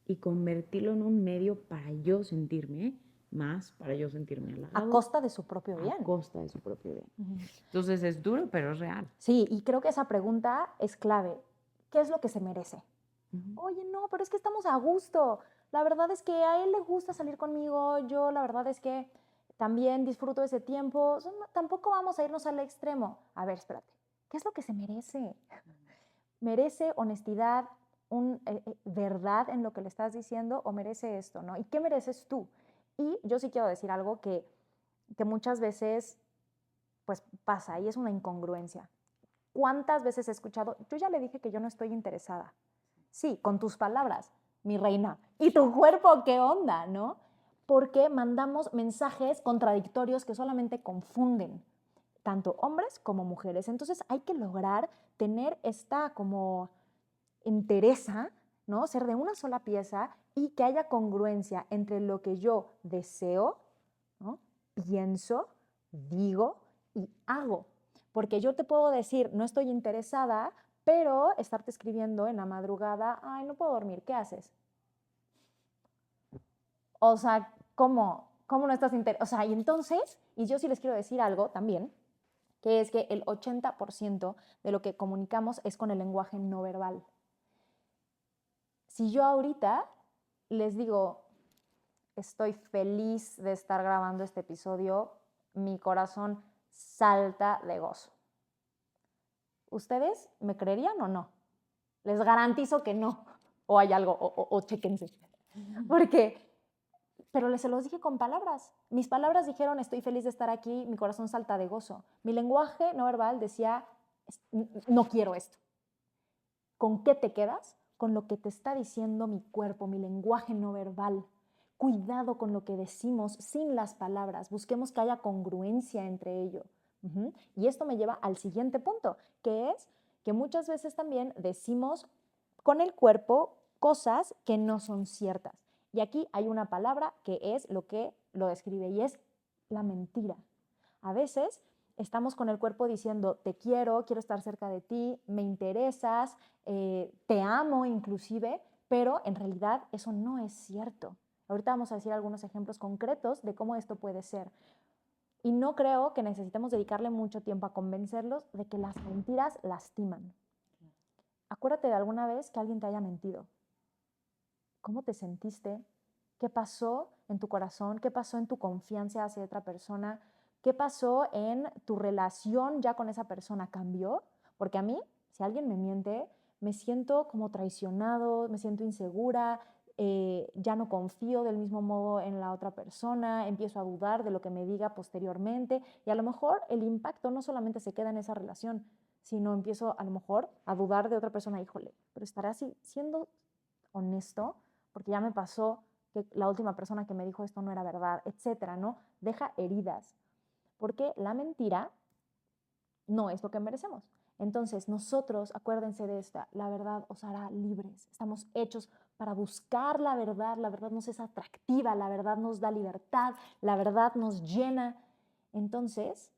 y convertirlo en un medio para yo sentirme más, para yo sentirme halagado. A costa de su propio bien. A costa de su propio bien. Entonces es duro, pero es real. Sí, y creo que esa pregunta es clave. ¿Qué es lo que se merece? Oye, no, pero es que estamos a gusto. La verdad es que a él le gusta salir conmigo. Yo la verdad es que también disfruto ese tiempo. Tampoco vamos a irnos al extremo. A ver, espérate. ¿Qué es lo que se merece? ¿Merece honestidad, verdad en lo que le estás diciendo o merece esto, ¿no? ¿Y qué mereces tú? Y yo sí quiero decir algo que muchas veces pues pasa y es una incongruencia. ¿Cuántas veces he escuchado? Yo ya le dije que yo no estoy interesada. Sí, con tus palabras, mi reina. ¿Y tu cuerpo qué onda, no? Porque mandamos mensajes contradictorios que solamente confunden tanto hombres como mujeres. Entonces hay que lograr tener esta como entereza, ¿no? Ser de una sola pieza y que haya congruencia entre lo que yo deseo, ¿no? Pienso, digo y hago. Porque yo te puedo decir, no estoy interesada, pero estarte escribiendo en la madrugada, ay, no puedo dormir, ¿qué haces? O sea, ¿cómo no estás interesada? O sea, y entonces, y yo sí les quiero decir algo también, que es que el 80% de lo que comunicamos es con el lenguaje no verbal. Si yo ahorita les digo, estoy feliz de estar grabando este episodio, mi corazón salta de gozo. ¿Ustedes me creerían o no? Les garantizo que no. O hay algo, o chéquense. Pero se los dije con palabras. Mis palabras dijeron, estoy feliz de estar aquí, mi corazón salta de gozo. Mi lenguaje no verbal decía, no quiero esto. ¿Con qué te quedas? Con lo que te está diciendo mi cuerpo, mi lenguaje no verbal. Cuidado con lo que decimos sin las palabras. Busquemos que haya congruencia entre ello. Y esto me lleva al siguiente punto, que es que muchas veces también decimos con el cuerpo cosas que no son ciertas. Y aquí hay una palabra que es lo que lo describe y es la mentira. A veces estamos con el cuerpo diciendo te quiero estar cerca de ti, me interesas, te amo inclusive, pero en realidad eso no es cierto. Ahorita vamos a decir algunos ejemplos concretos de cómo esto puede ser. Y no creo que necesitemos dedicarle mucho tiempo a convencerlos de que las mentiras lastiman. Acuérdate de alguna vez que alguien te haya mentido. ¿Cómo te sentiste? ¿Qué pasó en tu corazón? ¿Qué pasó en tu confianza hacia otra persona? ¿Qué pasó en tu relación ya con esa persona? ¿Cambió? Porque a mí, si alguien me miente, me siento como traicionado, me siento insegura, ya no confío del mismo modo en la otra persona, empiezo a dudar de lo que me diga posteriormente y a lo mejor el impacto no solamente se queda en esa relación, sino empiezo a lo mejor a dudar de otra persona, híjole, pero estará así siendo honesto, porque ya me pasó que la última persona que me dijo esto no era verdad, etcétera, ¿no? Deja heridas, porque la mentira no es lo que merecemos. Entonces, nosotros, acuérdense de esta, la verdad os hará libres. Estamos hechos para buscar la verdad nos es atractiva, la verdad nos da libertad, la verdad nos llena. Entonces,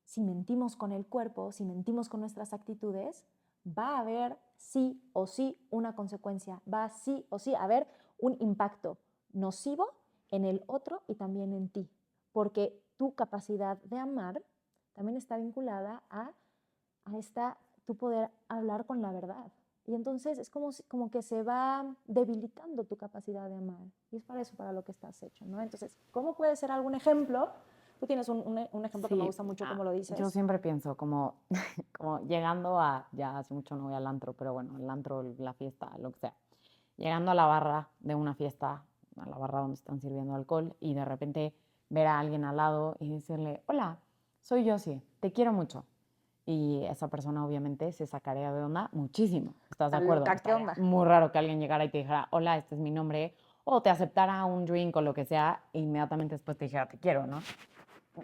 si mentimos con el cuerpo, si mentimos con nuestras actitudes, va a haber sí o sí una consecuencia, va sí o sí a haber un impacto nocivo en el otro y también en ti, porque tu capacidad de amar también está vinculada a tu poder hablar con la verdad. Y entonces es como que se va debilitando tu capacidad de amar. Y es para eso, para lo que estás hecho, ¿no? Entonces, ¿cómo puede ser algún ejemplo? Tú tienes un ejemplo que me gusta mucho, como lo dices. Yo siempre pienso como llegando ya hace mucho no voy al antro, pero bueno, el antro, la fiesta, lo que sea. Llegando a la barra de una fiesta, a la barra donde están sirviendo alcohol, y de repente ver a alguien al lado y decirle, hola, soy Josie, te quiero mucho. Y esa persona obviamente se sacaría de onda muchísimo. ¿Estás de acuerdo? ¿Qué onda? Muy raro que alguien llegara y te dijera, hola, este es mi nombre, o te aceptara un drink o lo que sea, e inmediatamente después te dijera, te quiero, ¿no?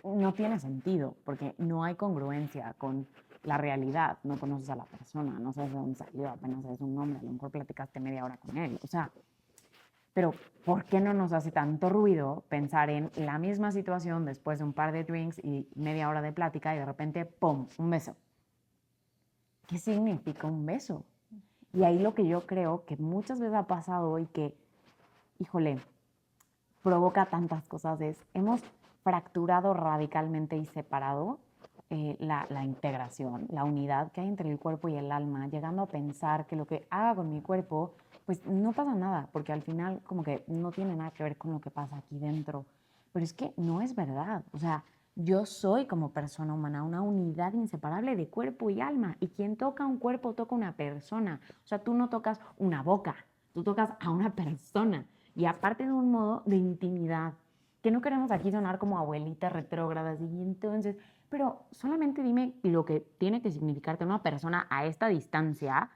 No tiene sentido, porque no hay congruencia con la realidad. No conoces a la persona, no sabes de dónde salió, apenas sabes un nombre, a lo mejor platicaste media hora con él. O sea, Pero ¿por qué no nos hace tanto ruido pensar en la misma situación después de un par de drinks y media hora de plática y de repente, ¡pum!, un beso? ¿Qué significa un beso? Y ahí lo que yo creo que muchas veces ha pasado y que, híjole, provoca tantas cosas es, hemos fracturado radicalmente y separado la integración, la unidad que hay entre el cuerpo y el alma, llegando a pensar que lo que haga con mi cuerpo, pues no pasa nada, porque al final como que no tiene nada que ver con lo que pasa aquí dentro. Pero es que no es verdad. O sea, yo soy como persona humana una unidad inseparable de cuerpo y alma. Y quien toca un cuerpo toca una persona. O sea, tú no tocas una boca, tú tocas a una persona. Y aparte de un modo de intimidad, que no queremos aquí sonar como abuelitas retrógradas. Y entonces, pero solamente dime lo que tiene que significarte una persona a esta distancia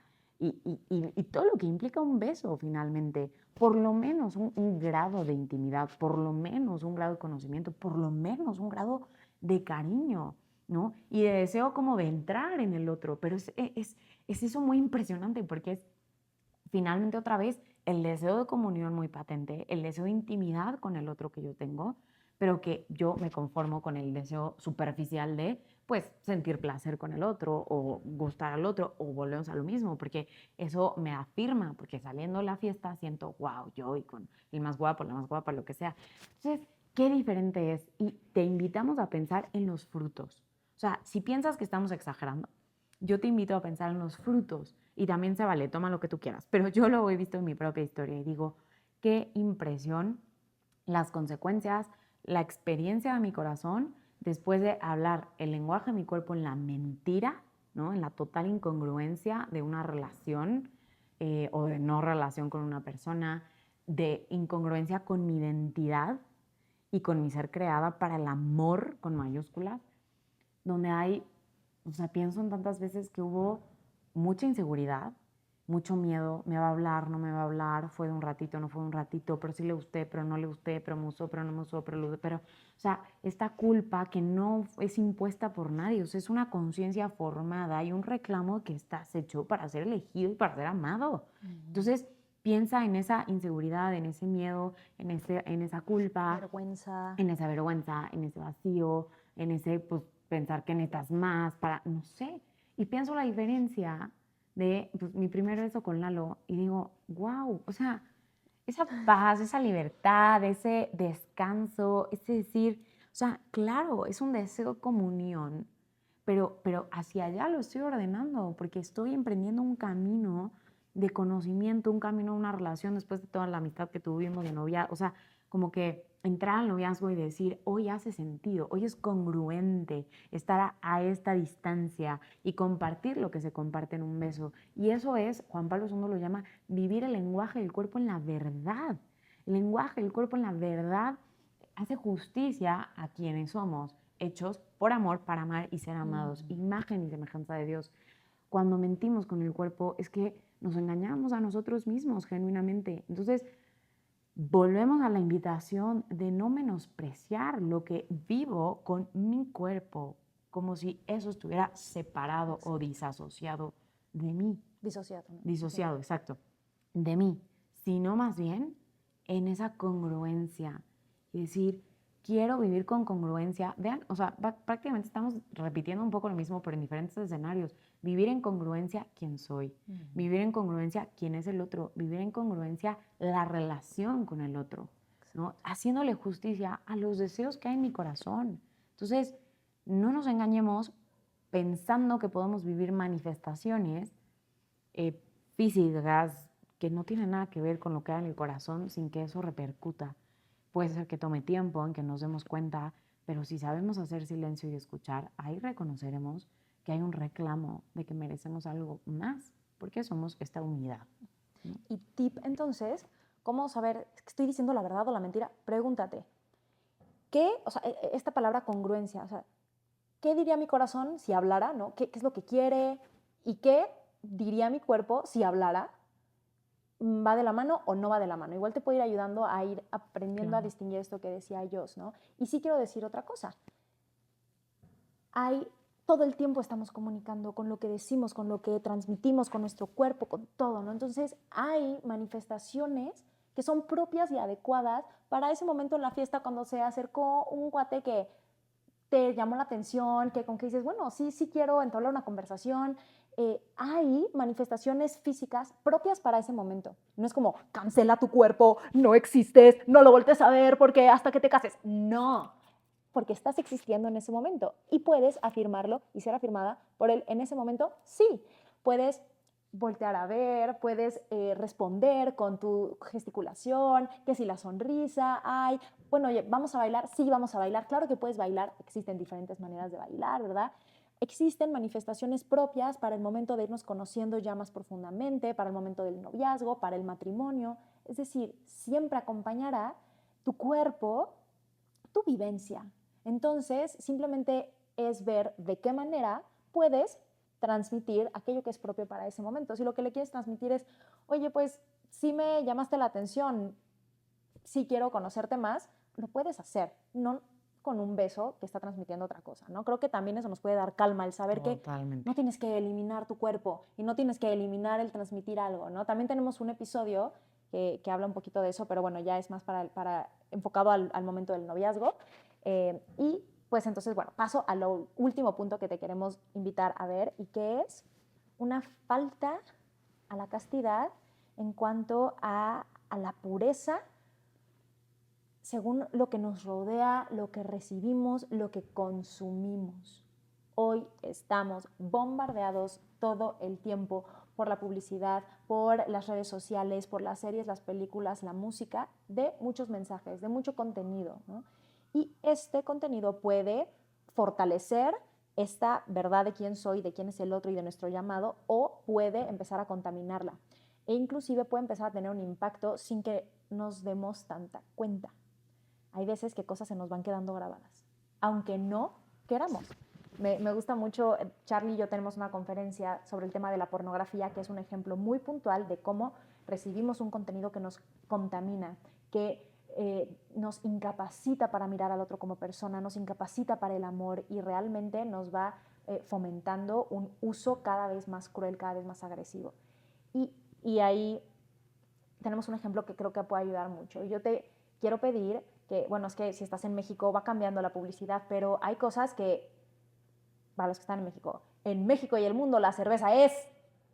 y todo lo que implica un beso finalmente. Por lo menos un grado de intimidad, por lo menos un grado de conocimiento, por lo menos un grado de cariño, ¿no? Y de deseo como de entrar en el otro. Pero es eso muy impresionante porque es finalmente otra vez el deseo de comunión muy patente, el deseo de intimidad con el otro que yo tengo, pero que yo me conformo con el deseo superficial de, pues, sentir placer con el otro o gustar al otro o volvemos a lo mismo, porque eso me afirma, porque saliendo de la fiesta siento, wow, yo y con el más guapo, la más guapa, lo que sea. Entonces, qué diferente es y te invitamos a pensar en los frutos. O sea, si piensas que estamos exagerando, yo te invito a pensar en los frutos y también se vale, toma lo que tú quieras, pero yo lo he visto en mi propia historia y digo, qué impresión las consecuencias, la experiencia de mi corazón después de hablar el lenguaje de mi cuerpo en la mentira, ¿no? En la total incongruencia de una relación o de no relación con una persona, de incongruencia con mi identidad y con mi ser creada para el amor con mayúsculas, donde hay, o sea, pienso en tantas veces que hubo mucha inseguridad, mucho miedo, me va a hablar, no me va a hablar, fue de un ratito, no fue de un ratito, pero sí le gusté, pero no le gusté, pero me usó, pero no me usó, pero, o sea, esta culpa que no es impuesta por nadie, o sea, es una conciencia formada y un reclamo que estás hecho para ser elegido y para ser amado. Entonces, piensa en esa inseguridad, en ese miedo, en esa culpa, Vergüenza. en esa vergüenza, en ese vacío, en ese, pues, pensar que necesitas más para, no sé. Y pienso la diferencia de pues, mi primer beso con Lalo y digo, wow, o sea, esa paz, esa libertad, ese descanso, ese decir, o sea, claro, es un deseo de comunión, pero hacia allá lo estoy ordenando porque estoy emprendiendo un camino de conocimiento, un camino, una relación después de toda la amistad que tuvimos de novia, o sea, como que entrar al noviazgo y decir, hoy hace sentido, hoy es congruente estar a esta distancia y compartir lo que se comparte en un beso. Y eso es, Juan Pablo II lo llama, vivir el lenguaje del cuerpo en la verdad. El lenguaje del cuerpo en la verdad hace justicia a quienes somos, hechos por amor, para amar y ser amados, imagen y semejanza de Dios. Cuando mentimos con el cuerpo es que nos engañamos a nosotros mismos genuinamente. Entonces, volvemos a la invitación de no menospreciar lo que vivo con mi cuerpo, como si eso estuviera separado o disasociado de mí. Disociado, ¿no? Disociado, exacto, de mí, sino más bien en esa congruencia y decir, quiero vivir con congruencia. Vean, o sea, prácticamente estamos repitiendo un poco lo mismo, pero en diferentes escenarios. Vivir en congruencia quién soy, vivir en congruencia quién es el otro, vivir en congruencia la relación con el otro, ¿no? Haciéndole justicia a los deseos que hay en mi corazón. Entonces, no nos engañemos pensando que podemos vivir manifestaciones físicas que no tienen nada que ver con lo que hay en el corazón sin que eso repercuta. Puede ser que tome tiempo en que nos demos cuenta, pero si sabemos hacer silencio y escuchar, ahí reconoceremos que hay un reclamo de que merecemos algo más, porque somos esta unidad. Y tip, entonces, ¿cómo saber, estoy diciendo la verdad o la mentira? Pregúntate, ¿qué, o sea, esta palabra congruencia, o sea, ¿qué diría mi corazón si hablara, no? ¿Qué es lo que quiere? ¿Y qué diría mi cuerpo si hablara? ¿Va de la mano o no va de la mano? Igual te puede ir ayudando a ir aprendiendo a distinguir esto que decía Jos, ¿no? Y sí quiero decir otra cosa. Todo el tiempo estamos comunicando con lo que decimos, con lo que transmitimos, con nuestro cuerpo, con todo, ¿no? Entonces hay manifestaciones que son propias y adecuadas para ese momento en la fiesta cuando se acercó un cuate que te llamó la atención, que con que dices, bueno, sí quiero entablar una conversación. Hay manifestaciones físicas propias para ese momento. No es como, cancela tu cuerpo, no existes, no lo voltes a ver porque hasta que te cases. No, porque estás existiendo en ese momento y puedes afirmarlo y ser afirmada por él en ese momento. Sí, puedes voltear a ver, puedes responder con tu gesticulación, que si la sonrisa, ay, bueno, oye, ¿vamos a bailar? Sí, vamos a bailar. Claro que puedes bailar, existen diferentes maneras de bailar, ¿verdad? Existen manifestaciones propias para el momento de irnos conociendo ya más profundamente, para el momento del noviazgo, para el matrimonio. Es decir, siempre acompañará tu cuerpo, tu vivencia. Entonces, simplemente es ver de qué manera puedes transmitir aquello que es propio para ese momento. Si lo que le quieres transmitir es, oye, pues sí me llamaste la atención, sí quiero conocerte más, lo puedes hacer, no con un beso que está transmitiendo otra cosa, ¿no? Creo que también eso nos puede dar calma, el saber Totalmente. que no tienes que eliminar tu cuerpo y no tienes que eliminar el transmitir algo, ¿no? También tenemos un episodio que habla un poquito de eso, pero bueno, ya es más para enfocado al momento del noviazgo. Y pues entonces, bueno, paso al último punto que te queremos invitar a ver y que es una falta a la castidad en cuanto a la pureza según lo que nos rodea, lo que recibimos, lo que consumimos. Hoy estamos bombardeados todo el tiempo por la publicidad, por las redes sociales, por las series, las películas, la música, de muchos mensajes, de mucho contenido, ¿no? Y este contenido puede fortalecer esta verdad de quién soy, de quién es el otro y de nuestro llamado, o puede empezar a contaminarla. E inclusive puede empezar a tener un impacto sin que nos demos tanta cuenta. Hay veces que cosas se nos van quedando grabadas, aunque no queramos. Me gusta mucho, Charlie y yo tenemos una conferencia sobre el tema de la pornografía, que es un ejemplo muy puntual de cómo recibimos un contenido que nos contamina, que nos incapacita para mirar al otro como persona, nos incapacita para el amor y realmente nos va fomentando un uso cada vez más cruel, cada vez más agresivo. Y ahí tenemos un ejemplo que creo que puede ayudar mucho. Yo te quiero pedir que, bueno, es que si estás en México va cambiando la publicidad, pero hay cosas que, para los que están en México y el mundo la cerveza es,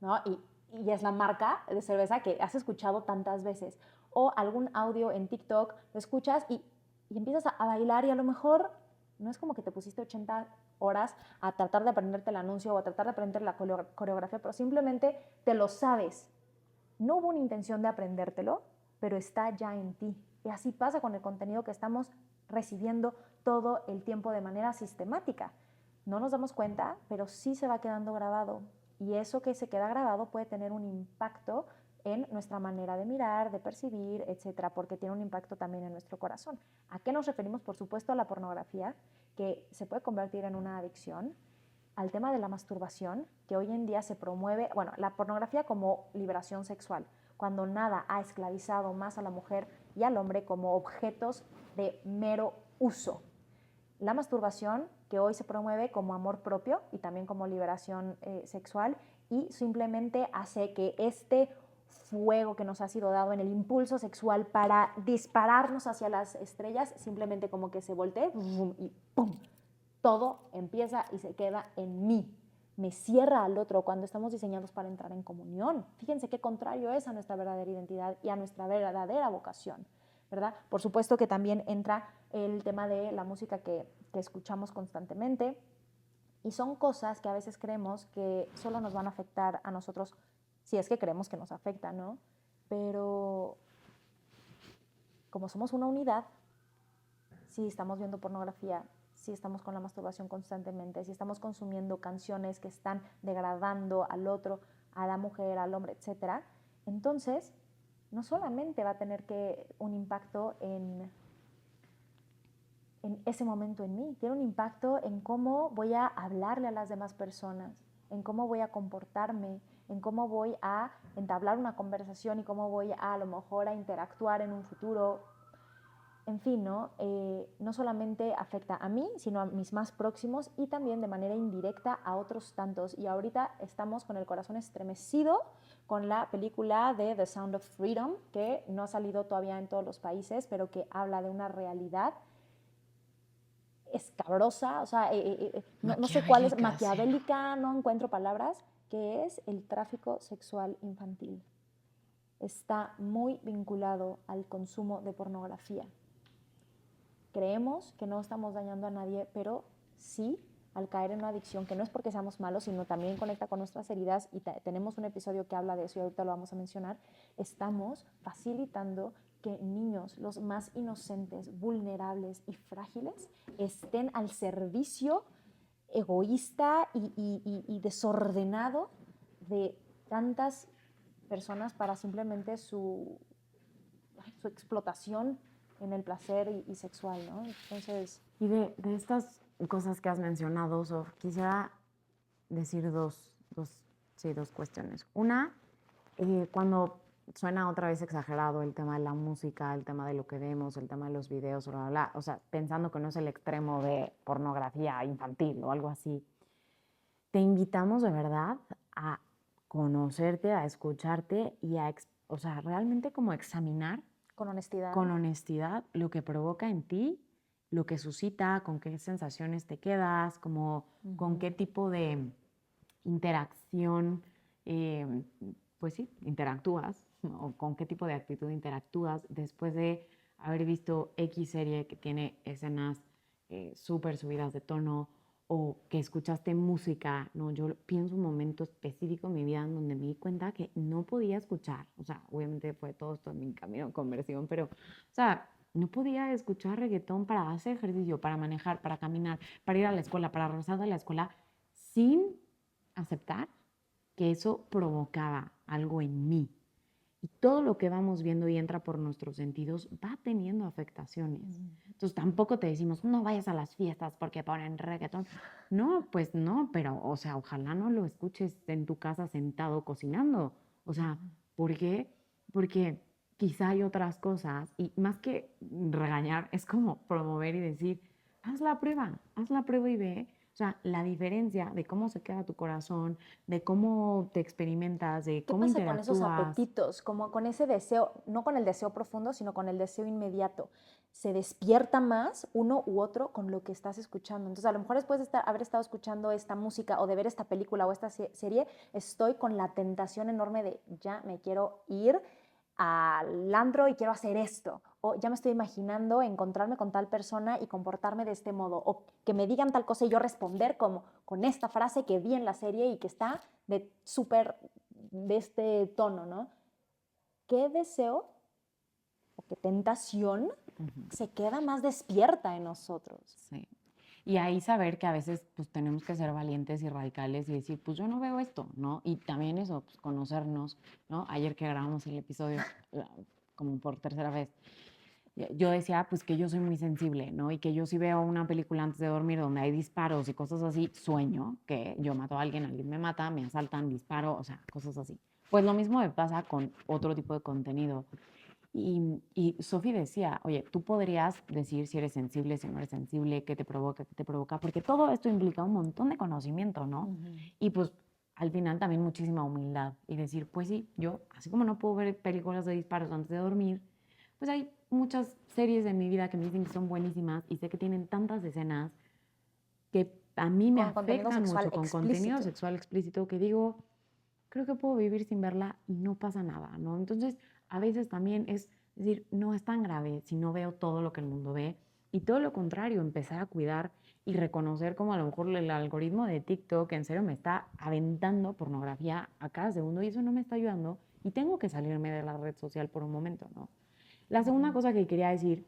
¿no? Y es la marca de cerveza que has escuchado tantas veces. O algún audio en TikTok, lo escuchas y empiezas a bailar y a lo mejor no es como que te pusiste 80 horas a tratar de aprenderte el anuncio o a tratar de aprender la coreografía, pero simplemente te lo sabes. No hubo una intención de aprendértelo, pero está ya en ti. Y así pasa con el contenido que estamos recibiendo todo el tiempo de manera sistemática. No nos damos cuenta, pero sí se va quedando grabado. Y eso que se queda grabado puede tener un impacto en nuestra manera de mirar, de percibir, etcétera, porque tiene un impacto también en nuestro corazón. ¿A qué nos referimos? Por supuesto a la pornografía, que se puede convertir en una adicción, al tema de la masturbación, que hoy en día se promueve, bueno, la pornografía como liberación sexual, cuando nada ha esclavizado más a la mujer y al hombre como objetos de mero uso. La masturbación, que hoy se promueve como amor propio y también como liberación sexual, y simplemente hace que este fuego que nos ha sido dado en el impulso sexual para dispararnos hacia las estrellas, simplemente como que se voltee y ¡pum! Todo empieza y se queda en mí. Me cierra al otro cuando estamos diseñados para entrar en comunión. Fíjense qué contrario es a nuestra verdadera identidad y a nuestra verdadera vocación, ¿verdad? Por supuesto que también entra el tema de la música que escuchamos constantemente y son cosas que a veces creemos que solo nos van a afectar a nosotros, si es que creemos que nos afecta, ¿no? Pero como somos una unidad, si estamos viendo pornografía, si estamos con la masturbación constantemente, si estamos consumiendo canciones que están degradando al otro, a la mujer, al hombre, etc., entonces no solamente va a tener un impacto en ese momento en mí, tiene un impacto en cómo voy a hablarle a las demás personas, en cómo voy a comportarme, en cómo voy a entablar una conversación y cómo voy a lo mejor a interactuar en un futuro. En fin, ¿no? No solamente afecta a mí, sino a mis más próximos y también de manera indirecta a otros tantos. Y ahorita estamos con el corazón estremecido con la película de The Sound of Freedom, que no ha salido todavía en todos los países, pero que habla de una realidad escabrosa, o sea, no sé cuál es, maquiavélica, no encuentro palabras, que es el tráfico sexual infantil. Está muy vinculado al consumo de pornografía. Creemos que no estamos dañando a nadie, pero sí, al caer en una adicción, que no es porque seamos malos, sino también conecta con nuestras heridas, y tenemos un episodio que habla de eso y ahorita lo vamos a mencionar, estamos facilitando que niños, los más inocentes, vulnerables y frágiles, estén al servicio egoísta y desordenado de tantas personas para simplemente su explotación en el placer y sexual, ¿no? Entonces... Y de estas cosas que has mencionado, Sof, quisiera decir dos cuestiones. Una, cuando suena otra vez exagerado el tema de la música, el tema de lo que vemos, el tema de los videos, bla, bla, bla, o sea, pensando que no es el extremo de pornografía infantil o algo así, te invitamos de verdad a conocerte, a escucharte y o sea, realmente como examinar con honestidad. Con honestidad lo que provoca en ti, lo que suscita, con qué sensaciones te quedas, como con qué tipo de interacción, pues sí, interactúas, o con qué tipo de actitud interactúas después de haber visto X serie que tiene escenas súper subidas de tono, o que escuchaste música, ¿no? Yo pienso un momento específico en mi vida en donde me di cuenta que no podía escuchar, o sea, obviamente fue todo esto en mi camino de conversión, pero, o sea, no podía escuchar reggaetón para hacer ejercicio, para manejar, para caminar, para ir a la escuela, para regresar de la escuela, sin aceptar que eso provocaba algo en mí. Y todo lo que vamos viendo y entra por nuestros sentidos va teniendo afectaciones. Entonces tampoco te decimos, no vayas a las fiestas porque ponen reggaetón. No, pues no, pero, o sea, ojalá no lo escuches en tu casa sentado cocinando. O sea, ¿por qué? Porque quizá hay otras cosas, y más que regañar, es como promover y decir, haz la prueba y ve. O sea, la diferencia de cómo se queda tu corazón, de cómo te experimentas, de cómo interactúas. ¿Qué pasa con esos apetitos? Como con ese deseo, no con el deseo profundo, sino con el deseo inmediato. Se despierta más uno u otro con lo que estás escuchando. Entonces, a lo mejor después de haber estado escuchando esta música o de ver esta película o esta serie, estoy con la tentación enorme de ya me quiero ir al antro y quiero hacer esto, o ya me estoy imaginando encontrarme con tal persona y comportarme de este modo, o que me digan tal cosa y yo responder como con esta frase que vi en la serie y que está de súper de este tono, ¿no? ¿Qué deseo o qué tentación se queda más despierta en nosotros? Sí. Y ahí saber que a veces pues tenemos que ser valientes y radicales y decir, pues yo no veo esto, ¿no? Y también eso, pues conocernos, ¿no? Ayer que grabamos el episodio, como por tercera vez, yo decía pues que yo soy muy sensible, ¿no? Y que yo si veo una película antes de dormir donde hay disparos y cosas así, sueño que yo mato a alguien me mata, me asaltan, disparo, o sea, cosas así. Pues lo mismo me pasa con otro tipo de contenido. Y Sofi decía, oye, tú podrías decir si eres sensible, si no eres sensible, qué te provoca, porque todo esto implica un montón de conocimiento, ¿no? Y pues al final también muchísima humildad y decir, pues sí, yo, así como no puedo ver películas de disparos antes de dormir, pues hay muchas series de mi vida que me dicen que son buenísimas y sé que tienen tantas escenas que a mí me afectan mucho con contenido sexual explícito que digo, creo que puedo vivir sin verla y no pasa nada, ¿no? Entonces, a veces también es decir, no es tan grave si no veo todo lo que el mundo ve, y todo lo contrario, empezar a cuidar y reconocer como a lo mejor el algoritmo de TikTok en serio me está aventando pornografía a cada segundo y eso no me está ayudando y tengo que salirme de la red social por un momento, ¿no? La segunda cosa que quería decir,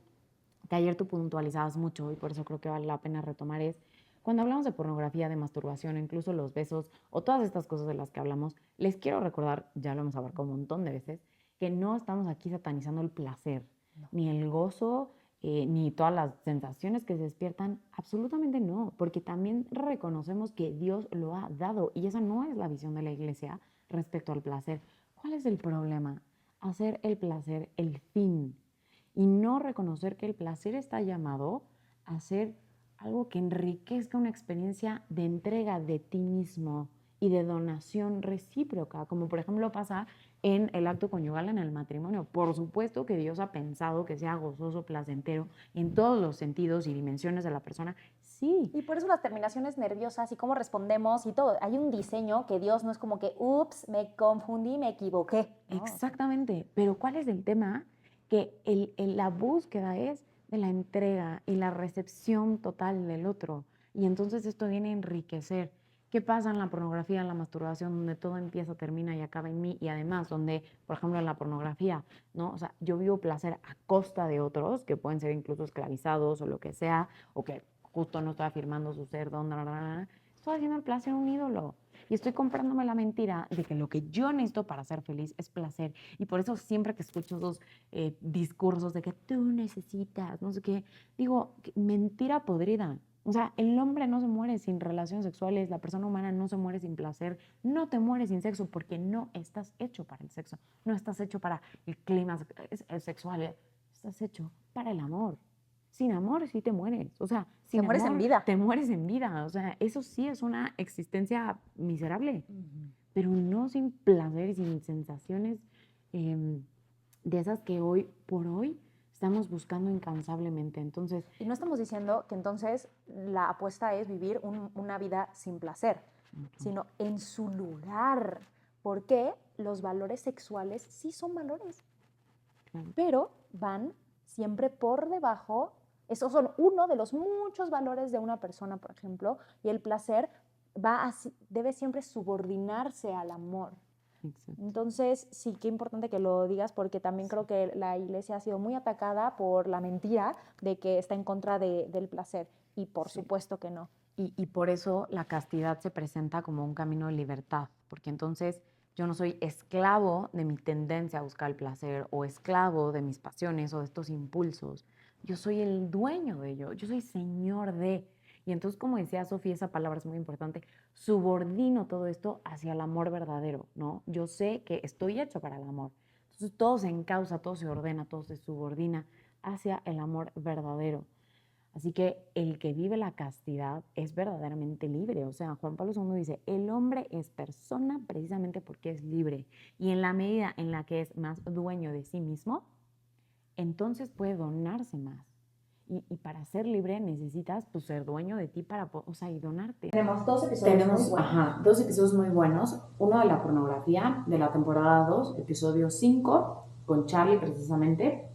que ayer tú puntualizabas mucho y por eso creo que vale la pena retomar, es cuando hablamos de pornografía, de masturbación, incluso los besos o todas estas cosas de las que hablamos, les quiero recordar, ya lo hemos abarcado un montón de veces, que no estamos aquí satanizando el placer, ni el gozo, ni todas las sensaciones que se despiertan, absolutamente no, porque también reconocemos que Dios lo ha dado y esa no es la visión de la iglesia respecto al placer. ¿Cuál es el problema? Hacer el placer el fin y no reconocer que el placer está llamado a ser algo que enriquezca una experiencia de entrega de ti mismo y de donación recíproca, como por ejemplo pasa en el acto conyugal, en el matrimonio. Por supuesto que Dios ha pensado que sea gozoso, placentero, en todos los sentidos y dimensiones de la persona, sí. Y por eso las terminaciones nerviosas y cómo respondemos y todo. Hay un diseño que Dios no es como que, ups, me confundí, me equivoqué, ¿no? Exactamente, pero ¿cuál es el tema? Que la búsqueda es de la entrega y la recepción total del otro. Y entonces esto viene a enriquecer. ¿Qué pasa en la pornografía, en la masturbación, donde todo empieza, termina y acaba en mí? Y además, donde, por ejemplo, en la pornografía, ¿no? O sea, yo vivo placer a costa de otros, que pueden ser incluso esclavizados o lo que sea, o que justo no estoy afirmando su ser, estoy haciendo el placer un ídolo. Y estoy comprándome la mentira de que lo que yo necesito para ser feliz es placer. Y por eso siempre que escucho esos discursos de que tú necesitas, no sé qué, digo, mentira podrida. O sea, el hombre no se muere sin relaciones sexuales, la persona humana no se muere sin placer, no te mueres sin sexo porque no estás hecho para el sexo, no estás hecho para el clima sexual, estás hecho para el amor. Sin amor sí te mueres, o sea, sin Te mueres amor en vida. te mueres en vida, o sea, eso sí es una existencia miserable, pero no sin placer y sin sensaciones de esas que hoy por hoy estamos buscando incansablemente. Entonces, Y no estamos diciendo que entonces la apuesta es vivir una vida sin placer, sino en su lugar. Porque los valores sexuales sí son valores, claro, pero van siempre por debajo. Esos son uno de los muchos valores de una persona, por ejemplo, y el placer debe siempre subordinarse al amor. exacto. Entonces, sí, qué importante que lo digas porque también creo que la iglesia ha sido muy atacada por la mentira de que está en contra del placer y por supuesto que no. Y por eso la castidad se presenta como un camino de libertad, porque entonces yo no soy esclavo de mi tendencia a buscar el placer o esclavo de mis pasiones o de estos impulsos. Yo soy el dueño de ello, yo soy señor de. Y entonces, como decía Sofía, esa palabra es muy importante, subordino todo esto hacia el amor verdadero, ¿no? Yo sé que estoy hecho para el amor. Entonces todo se encausa, todo se ordena, todo se subordina hacia el amor verdadero. Así que el que vive la castidad es verdaderamente libre. O sea, Juan Pablo II dice, el hombre es persona precisamente porque es libre. Y en la medida en la que es más dueño de sí mismo, entonces puede donarse más. Y para ser libre necesitas pues, ser dueño de ti y donarte. Tenemos dos episodios muy buenos. Dos episodios muy buenos. Uno de la pornografía de la temporada 2, episodio 5, con Charlie precisamente,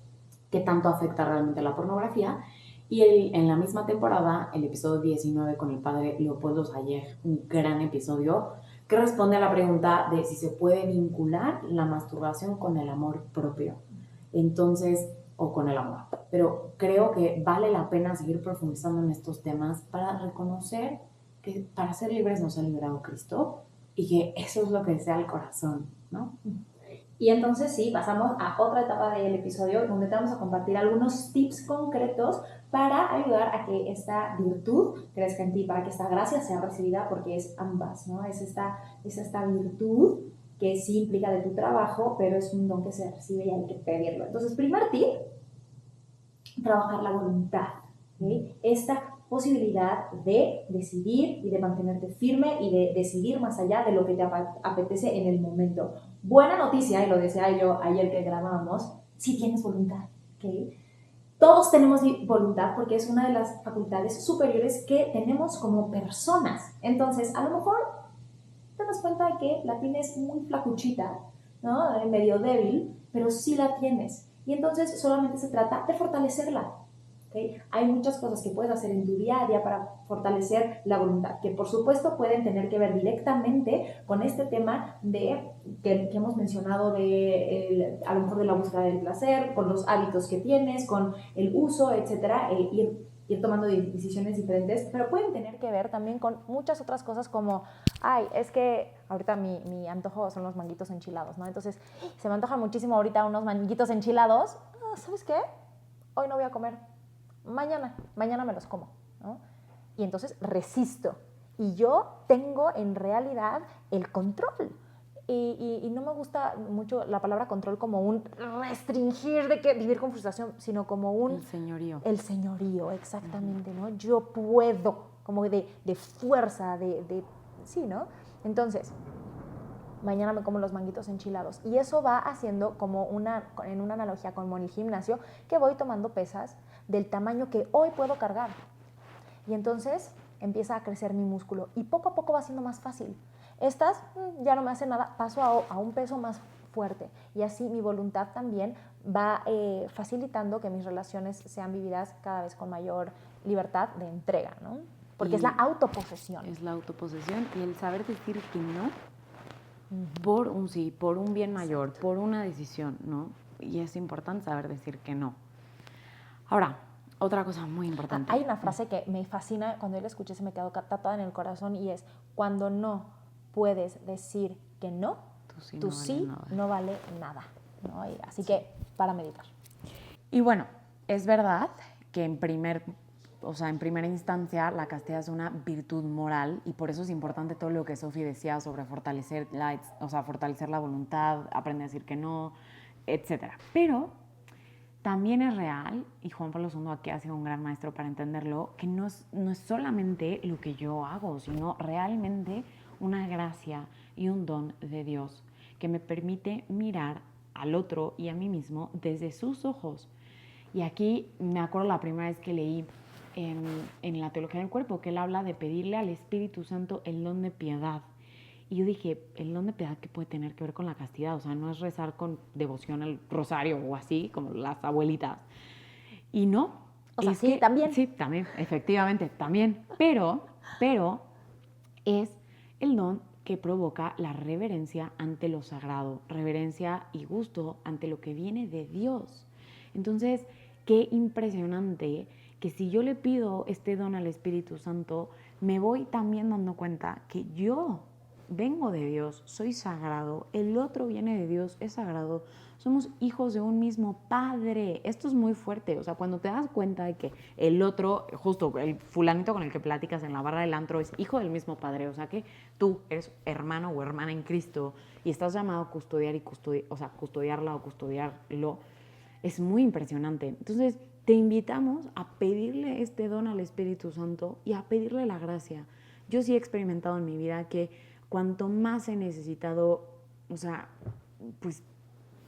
que tanto afecta realmente la pornografía. Y en la misma temporada, el episodio 19 con el padre Leopoldo Sayeg, un gran episodio, que responde a la pregunta de si se puede vincular la masturbación con el amor propio. Entonces, o con el amor. Pero creo que vale la pena seguir profundizando en estos temas para reconocer que para ser libres nos ha liberado Cristo y que eso es lo que desea el corazón, ¿no? Y entonces sí, pasamos a otra etapa del episodio donde te vamos a compartir algunos tips concretos para ayudar a que esta virtud crezca en ti, para que esta gracia sea recibida, porque es ambas, ¿no? Es esta virtud que sí implica de tu trabajo, pero es un don que se recibe y hay que pedirlo. Entonces, primer tip, trabajar la voluntad, ¿okay? Esta posibilidad de decidir y de mantenerte firme y de decidir más allá de lo que te apetece en el momento. Buena noticia, y lo decía yo ayer que grabábamos, si tienes voluntad, ¿okay? Todos tenemos voluntad porque es una de las facultades superiores que tenemos como personas. Entonces, a lo mejor te das cuenta de que la tienes muy flacuchita, ¿no? Medio débil, pero sí la tienes. Y entonces solamente se trata de fortalecerla. ¿Okay? Hay muchas cosas que puedes hacer en tu día a día para fortalecer la voluntad, que por supuesto pueden tener que ver directamente con este tema que hemos mencionado a lo mejor de la búsqueda del placer, con los hábitos que tienes, con el uso, etcétera, ir tomando decisiones diferentes, pero pueden tener que ver también con muchas otras cosas como, es que ahorita mi antojo son los manguitos enchilados, ¿no? Entonces, se me antoja muchísimo ahorita unos manguitos enchilados. ¿Sabes qué? Hoy no voy a comer. Mañana me los como, ¿no? Y entonces resisto. Y yo tengo en realidad el control. Y no me gusta mucho la palabra control como un restringir de que vivir con frustración, sino como un... El señorío. El señorío, exactamente, ¿no? Yo puedo, como de fuerza, sí, ¿no? Entonces, mañana me como los manguitos enchilados. Y eso va haciendo como en una analogía como en el gimnasio, que voy tomando pesas del tamaño que hoy puedo cargar. Y entonces empieza a crecer mi músculo y poco a poco va siendo más fácil. Estas ya no me hacen nada, paso a un peso más fuerte. Y así mi voluntad también va facilitando que mis relaciones sean vividas cada vez con mayor libertad de entrega, ¿no? Porque es la autoposesión. Es la autoposesión y el saber decir que no por un sí, por un bien mayor, por una decisión, ¿no? Y es importante saber decir que no. Ahora, otra cosa muy importante. Hay una frase que me fascina, cuando yo la escuché se me quedó tatuada en el corazón y es: cuando no puedes decir que no, tu sí no vale nada, ¿no? Así que para meditar. Y bueno, es verdad que en primera instancia la castidad es una virtud moral y por eso es importante todo lo que Sofi decía sobre fortalecer la voluntad, aprender a decir que no, etc. Pero también es real, y Juan Pablo II aquí ha sido un gran maestro para entenderlo, que no es solamente lo que yo hago, sino realmente una gracia y un don de Dios que me permite mirar al otro y a mí mismo desde sus ojos. Y aquí me acuerdo la primera vez que leí en la Teología del Cuerpo, que él habla de pedirle al Espíritu Santo el don de piedad. Y yo dije, el don de piedad, ¿qué puede tener que ver con la castidad? O sea, no es rezar con devoción al rosario o así, como las abuelitas. Y no. O sea, sí, también. Sí, también, efectivamente, también. Pero es el don que provoca la reverencia ante lo sagrado, reverencia y gusto ante lo que viene de Dios. Entonces, qué impresionante que si yo le pido este don al Espíritu Santo, me voy también dando cuenta que yo vengo de Dios, soy sagrado, el otro viene de Dios, es sagrado, somos hijos de un mismo Padre. Esto es muy fuerte, o sea, cuando te das cuenta de que el otro, justo el fulanito con el que platicas en la barra del antro es hijo del mismo Padre, o sea que tú eres hermano o hermana en Cristo y estás llamado a custodiar custodiarla o custodiarlo, es muy impresionante. Entonces, te invitamos a pedirle este don al Espíritu Santo y a pedirle la gracia. Yo sí he experimentado en mi vida que cuanto más he necesitado, o sea, pues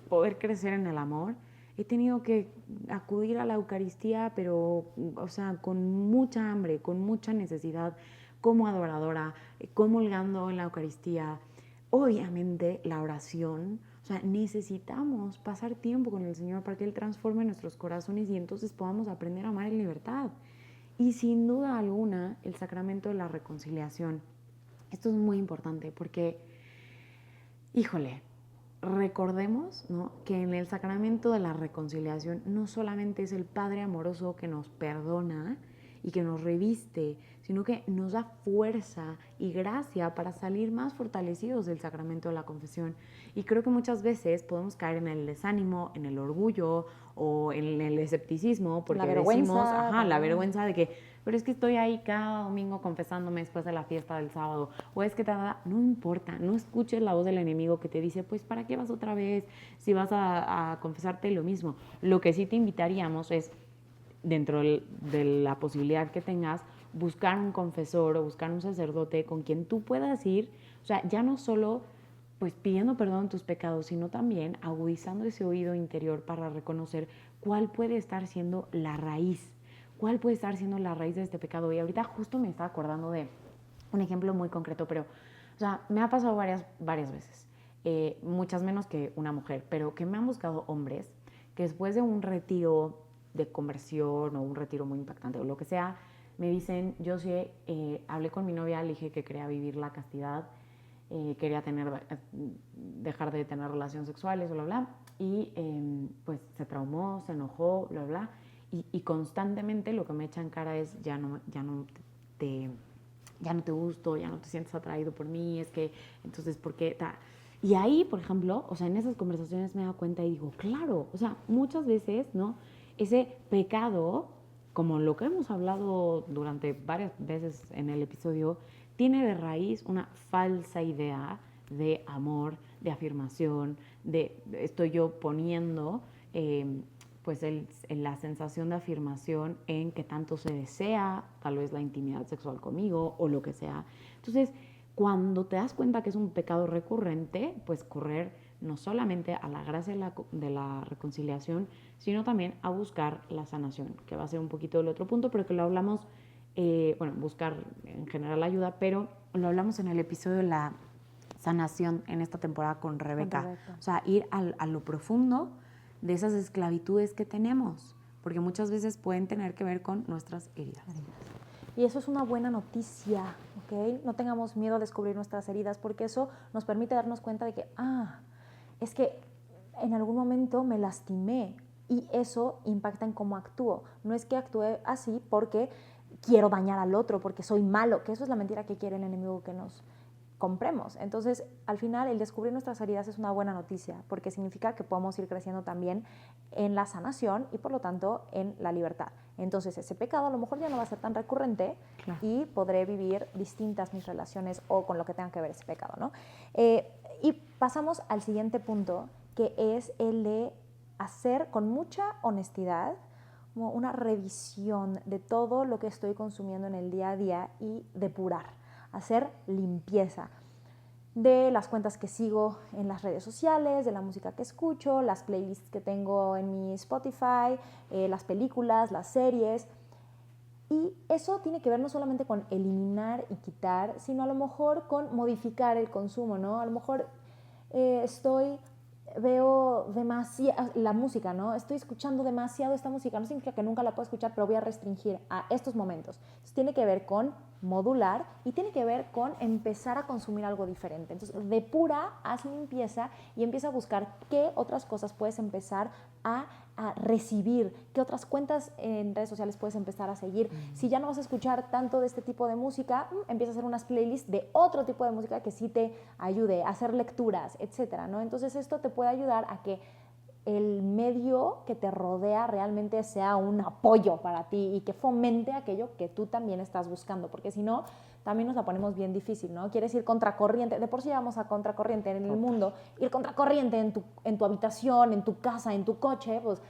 poder crecer en el amor, he tenido que acudir a la Eucaristía, pero, o sea, con mucha hambre, con mucha necesidad, como adoradora, comulgando en la Eucaristía. Obviamente, la oración, o sea, necesitamos pasar tiempo con el Señor para que Él transforme nuestros corazones y entonces podamos aprender a amar en libertad. Y sin duda alguna, el sacramento de la reconciliación. Esto es muy importante porque, híjole, recordemos, ¿no?, que en el sacramento de la reconciliación no solamente es el Padre amoroso que nos perdona y que nos reviste, sino que nos da fuerza y gracia para salir más fortalecidos del sacramento de la confesión. Y creo que muchas veces podemos caer en el desánimo, en el orgullo o en el escepticismo, porque la vergüenza de que, pero es que estoy ahí cada domingo confesándome después de la fiesta del sábado, o es que no importa, no escuches la voz del enemigo que te dice, pues ¿para qué vas otra vez si vas a confesarte lo mismo? Lo que sí te invitaríamos es, dentro de la posibilidad que tengas, buscar un confesor o buscar un sacerdote con quien tú puedas ir, o sea, ya no solo pues pidiendo perdón en tus pecados, sino también agudizando ese oído interior para reconocer cuál puede estar siendo la raíz, de este pecado. Y ahorita justo me estaba acordando de un ejemplo muy concreto, pero, o sea, me ha pasado varias veces, muchas menos que una mujer, pero que me han buscado hombres que después de un retiro de conversión o un retiro muy impactante o lo que sea, me dicen, yo sí, hablé con mi novia, le dije que quería vivir la castidad, quería dejar de tener relaciones sexuales, bla, bla, y pues se traumó, se enojó, bla, bla, y constantemente lo que me echa en cara es, ya no te gusto, ya no te sientes atraído por mí, es que, entonces, ¿por qué? Y ahí, por ejemplo, o sea, en esas conversaciones me he dado cuenta y digo, claro, o sea, muchas veces, ¿no?, ese pecado, como lo que hemos hablado durante varias veces en el episodio, tiene de raíz una falsa idea de amor, de afirmación, estoy yo poniendo pues la sensación de afirmación en que tanto se desea, tal vez la intimidad sexual conmigo o lo que sea. Entonces, cuando te das cuenta que es un pecado recurrente, pues correr no solamente a la gracia de la reconciliación, sino también a buscar la sanación, que va a ser un poquito el otro punto, pero que lo hablamos, buscar en general ayuda, pero lo hablamos en el episodio de la sanación en esta temporada con Rebeca. O sea, ir a lo profundo de esas esclavitudes que tenemos, porque muchas veces pueden tener que ver con nuestras heridas. Y eso es una buena noticia, ¿ok? No tengamos miedo a descubrir nuestras heridas, porque eso nos permite darnos cuenta de que, es que en algún momento me lastimé y eso impacta en cómo actúo. No es que actúe así porque quiero dañar al otro, porque soy malo, que eso es la mentira que quiere el enemigo que nos compremos. Entonces, al final, el descubrir nuestras heridas es una buena noticia, porque significa que podemos ir creciendo también en la sanación y, por lo tanto, en la libertad. Entonces, ese pecado a lo mejor ya no va a ser tan recurrente, claro, y podré vivir distintas mis relaciones o con lo que tenga que ver ese pecado, ¿no? Y pasamos al siguiente punto, que es el de hacer con mucha honestidad como una revisión de todo lo que estoy consumiendo en el día a día y depurar, hacer limpieza de las cuentas que sigo en las redes sociales, de la música que escucho, las playlists que tengo en mi Spotify, las películas, las series. Y eso tiene que ver no solamente con eliminar y quitar, sino a lo mejor con modificar el consumo, ¿no? A lo mejor veo demasiado la música, ¿no? Estoy escuchando demasiado esta música, no significa que nunca la pueda escuchar, pero voy a restringir a estos momentos. Entonces, tiene que ver con modular y tiene que ver con empezar a consumir algo diferente. Entonces, depura, haz limpieza y empieza a buscar qué otras cosas puedes empezar a recibir, qué otras cuentas en redes sociales puedes empezar a seguir. Si ya no vas a escuchar tanto de este tipo de música, empieza a hacer unas playlists de otro tipo de música que sí te ayude a hacer lecturas, etcétera, ¿no? Entonces, esto te puede ayudar a que el medio que te rodea realmente sea un apoyo para ti y que fomente aquello que tú también estás buscando, porque si no, también nos la ponemos bien difícil, ¿no? Quieres ir contracorriente, de por sí vamos a contracorriente en el mundo, ir contracorriente en tu habitación, en tu casa, en tu coche, pues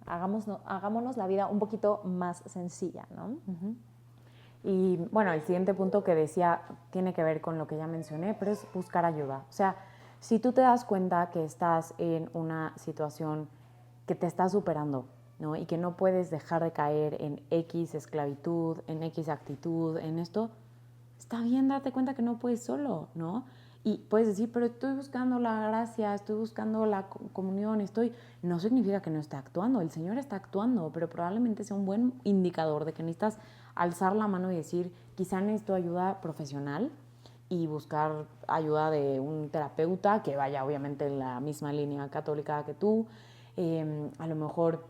hagámonos la vida un poquito más sencilla, ¿no? Uh-huh. Y bueno, el siguiente punto que decía tiene que ver con lo que ya mencioné, pero es buscar ayuda. O sea, si tú te das cuenta que estás en una situación que te está superando, ¿no? Y que no puedes dejar de caer en X esclavitud, en X actitud, en esto, está bien darte cuenta que no puedes solo, ¿no? Y puedes decir, pero estoy buscando la gracia, estoy buscando la comunión, no significa que no esté actuando, el Señor está actuando, pero probablemente sea un buen indicador de que necesitas alzar la mano y decir, quizá necesito ayuda profesional, y buscar ayuda de un terapeuta que vaya obviamente en la misma línea católica que tú, a lo mejor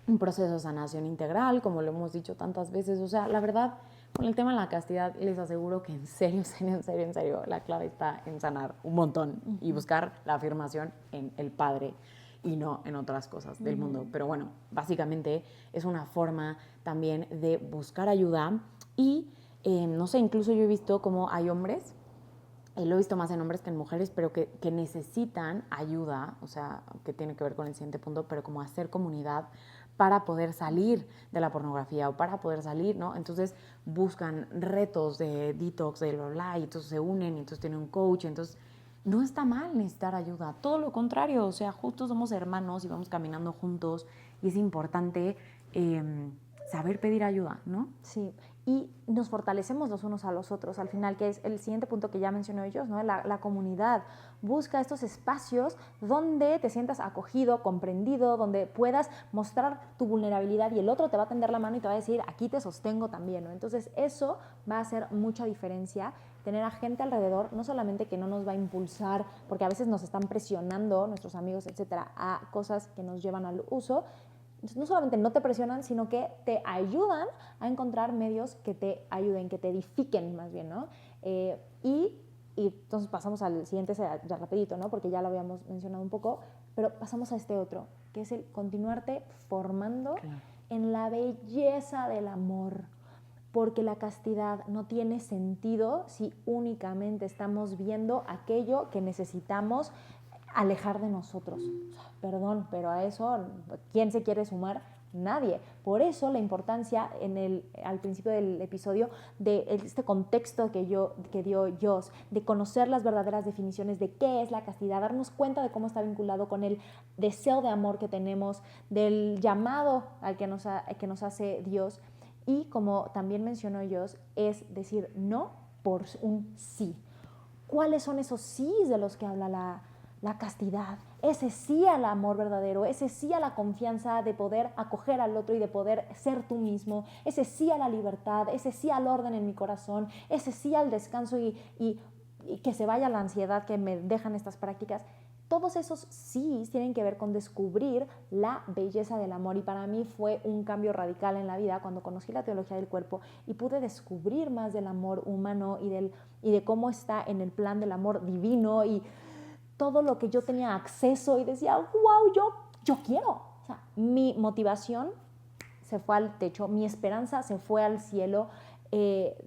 un proceso de sanación integral, como lo hemos dicho tantas veces. O sea, la verdad, con el tema de la castidad, les aseguro que en serio, la clave está en sanar un montón y buscar la afirmación en el Padre y no en otras cosas del mundo. Pero bueno, básicamente es una forma también de buscar ayuda y, no sé, incluso yo he visto cómo hay hombres, lo he visto más en hombres que en mujeres, pero que necesitan ayuda, o sea, que tiene que ver con el siguiente punto, pero como hacer comunidad para poder salir de la pornografía o para poder salir, ¿no? Entonces buscan retos de detox, de bla, bla, y entonces se unen, y entonces tienen un coach, entonces no está mal necesitar ayuda, todo lo contrario, o sea, justo somos hermanos y vamos caminando juntos y es importante saber pedir ayuda, ¿no? Sí, y nos fortalecemos los unos a los otros al final, que es el siguiente punto que ya mencionó ellos, ¿no? La comunidad. Busca estos espacios donde te sientas acogido, comprendido, donde puedas mostrar tu vulnerabilidad y el otro te va a tender la mano y te va a decir, aquí te sostengo también, ¿no? Entonces eso va a hacer mucha diferencia, tener a gente alrededor, no solamente que no nos va a impulsar, porque a veces nos están presionando nuestros amigos, etcétera, a cosas que nos llevan al uso. Entonces, no solamente no te presionan, sino que te ayudan a encontrar medios que te ayuden, que te edifiquen más bien, ¿no? Y entonces pasamos al siguiente, ya rapidito, ¿no? Porque ya lo habíamos mencionado un poco, pero pasamos a este otro, que es el continuarte formando en la belleza del amor, porque la castidad no tiene sentido si únicamente estamos viendo aquello que necesitamos alejar de nosotros. Perdón, pero a eso, ¿quién se quiere sumar Nadie. Por eso la importancia al principio del episodio de este contexto que dio Joss, de conocer las verdaderas definiciones de qué es la castidad, darnos cuenta de cómo está vinculado con el deseo de amor que tenemos, del llamado al que nos hace Dios. Y como también mencionó Joss, es decir no por un sí. ¿Cuáles son esos sís de los que habla la castidad? Ese sí al amor verdadero, ese sí a la confianza de poder acoger al otro y de poder ser tú mismo, ese sí a la libertad, ese sí al orden en mi corazón, ese sí al descanso y que se vaya la ansiedad que me dejan estas prácticas. Todos esos sís tienen que ver con descubrir la belleza del amor, y para mí fue un cambio radical en la vida cuando conocí la teología del cuerpo y pude descubrir más del amor humano y de cómo está en el plan del amor divino y todo lo que yo tenía acceso y decía, wow, yo quiero. O sea, mi motivación se fue al techo, mi esperanza se fue al cielo,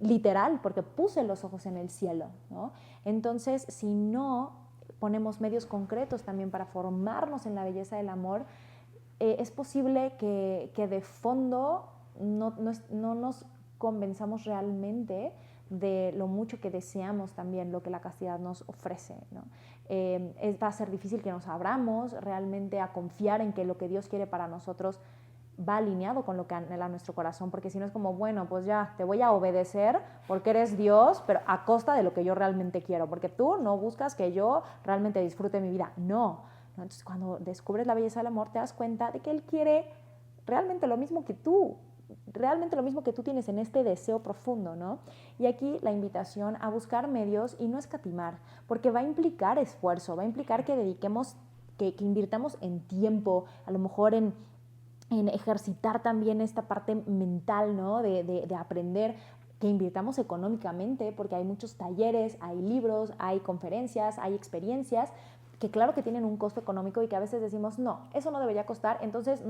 literal, porque puse los ojos en el cielo, ¿no? Entonces, si no ponemos medios concretos también para formarnos en la belleza del amor, es posible que de fondo no nos convenzamos realmente de lo mucho que deseamos también lo que la castidad nos ofrece, ¿no? Va a ser difícil que nos abramos realmente a confiar en que lo que Dios quiere para nosotros va alineado con lo que anhela nuestro corazón, porque si no es como, bueno, pues ya te voy a obedecer porque eres Dios, pero a costa de lo que yo realmente quiero, porque tú no buscas que yo realmente disfrute mi vida. No. Entonces, cuando descubres la belleza del amor, te das cuenta de que Él quiere realmente lo mismo que tú, tienes en este deseo profundo, ¿no? Y aquí la invitación a buscar medios y no escatimar, porque va a implicar esfuerzo, va a implicar que dediquemos, que invirtamos en tiempo, a lo mejor en ejercitar también esta parte mental, ¿no? De aprender, que invirtamos económicamente, porque hay muchos talleres, hay libros, hay conferencias, hay experiencias que claro que tienen un costo económico y que a veces decimos, no, eso no debería costar, entonces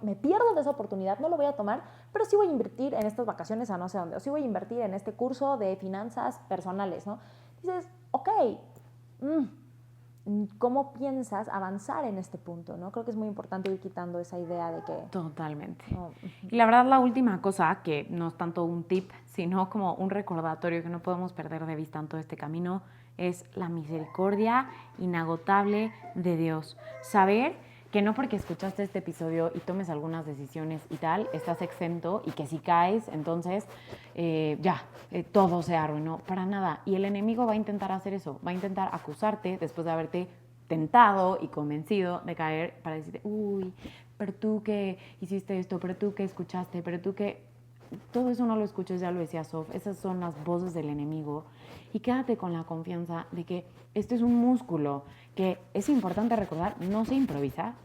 me pierdo de esa oportunidad, no lo voy a tomar, pero sí voy a invertir en estas vacaciones a no sé dónde, o sí voy a invertir en este curso de finanzas personales, ¿no? Dices, ok, ¿cómo piensas avanzar en este punto, ¿no? Creo que es muy importante ir quitando esa idea de que... Totalmente. No. Y la verdad, la última cosa, que no es tanto un tip, sino como un recordatorio que no podemos perder de vista en todo este camino, es la misericordia inagotable de Dios. Saber que no porque escuchaste este episodio y tomes algunas decisiones y tal, estás exento, y que si caes, entonces todo se arruinó. Para nada. Y el enemigo va a intentar hacer eso, va a intentar acusarte después de haberte tentado y convencido de caer para decirte, uy, pero tú que hiciste esto, pero tú que escuchaste, pero tú que... Todo eso no lo escuches, ya lo decía Sof, esas son las voces del enemigo. Y quédate con la confianza de que este es un músculo que es importante recordar, no se improvisa,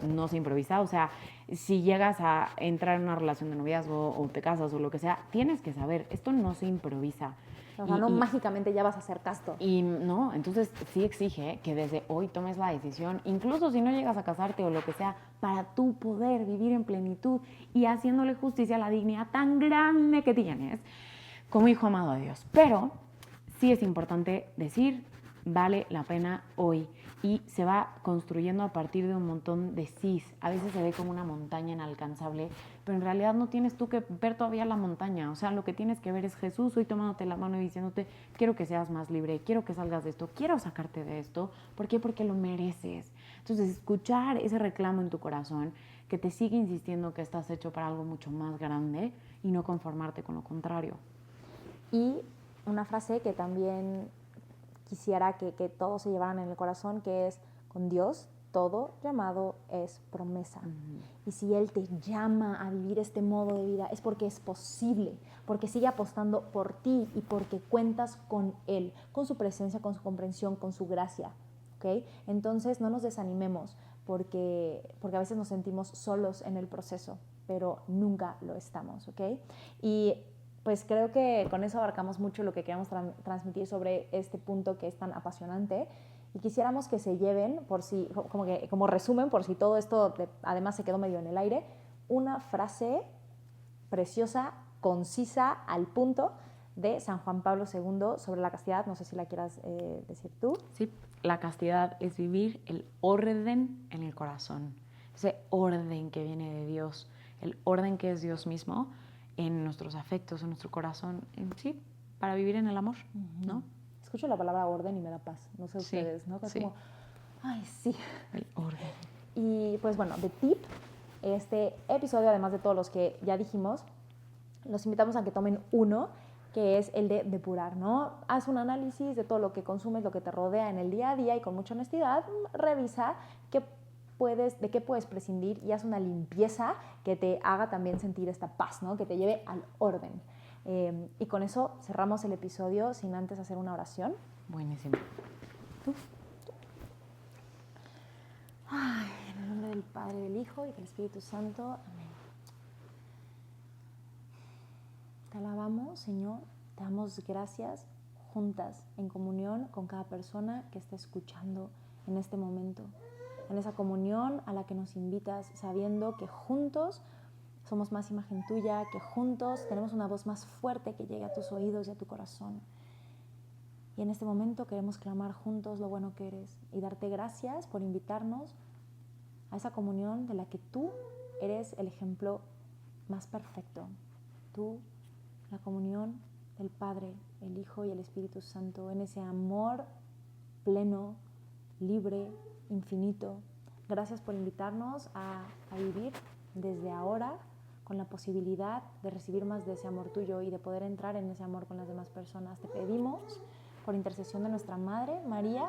o sea, si llegas a entrar en una relación de noviazgo o te casas o lo que sea, tienes que saber, esto no se improvisa. O sea, no mágicamente ya vas a hacer casto. Y no, entonces sí exige que desde hoy tomes la decisión, incluso si no llegas a casarte o lo que sea, para tú poder vivir en plenitud y haciéndole justicia a la dignidad tan grande que tienes como hijo amado de Dios. Pero sí es importante decir, vale la pena hoy, y se va construyendo a partir de un montón de sís. A veces se ve como una montaña inalcanzable, pero en realidad no tienes tú que ver todavía la montaña. O sea, lo que tienes que ver es Jesús hoy tomándote la mano y diciéndote, quiero que seas más libre, quiero que salgas de esto, quiero sacarte de esto. ¿Por qué? Porque lo mereces. Entonces, escuchar ese reclamo en tu corazón que te sigue insistiendo que estás hecho para algo mucho más grande y no conformarte con lo contrario. Y una frase que también quisiera que todos se llevaran en el corazón, que es, con Dios todo llamado es promesa. Y si Él te llama a vivir este modo de vida, es porque es posible, porque sigue apostando por ti y porque cuentas con Él, con su presencia, con su comprensión, con su gracia, ¿ok? Entonces no nos desanimemos porque a veces nos sentimos solos en el proceso, pero nunca lo estamos, ¿ok? Y pues creo que con eso abarcamos mucho lo que queremos transmitir sobre este punto que es tan apasionante, y quisiéramos que se lleven, como resumen, por si todo esto además se quedó medio en el aire, una frase preciosa, concisa, al punto, de San Juan Pablo II sobre la castidad. No sé si la quieras decir tú. Sí, la castidad es vivir el orden en el corazón, ese orden que viene de Dios, el orden que es Dios mismo en nuestros afectos, en nuestro corazón, en sí, para vivir en el amor, ¿no? Escucho la palabra orden y me da paz, no sé Sí, ustedes, ¿no? Es sí. como, ay, sí. El orden. Y pues bueno, de tip, este episodio, además de todos los que ya dijimos, los invitamos a que tomen uno, que es el de depurar, ¿no? Haz un análisis de todo lo que consumes, lo que te rodea en el día a día y con mucha honestidad revisa de qué puedes prescindir y haz una limpieza que te haga también sentir esta paz, ¿no? Que te lleve al orden. Y con eso cerramos el episodio sin antes hacer una oración. Buenísimo. Ay, en el nombre del Padre, del Hijo y del Espíritu Santo. Amén. Te alabamos, Señor. Te damos gracias juntas, en comunión con cada persona que está escuchando en este momento. En esa comunión a la que nos invitas, sabiendo que juntos somos más imagen tuya, que juntos tenemos una voz más fuerte que llegue a tus oídos y a tu corazón. Y en este momento queremos clamar juntos lo bueno que eres y darte gracias por invitarnos a esa comunión de la que tú eres el ejemplo más perfecto. Tú, la comunión del Padre, el Hijo y el Espíritu Santo, en ese amor pleno, libre, infinito. Gracias por invitarnos a vivir desde ahora con la posibilidad de recibir más de ese amor tuyo y de poder entrar en ese amor con las demás personas. Te pedimos, por intercesión de nuestra Madre, María,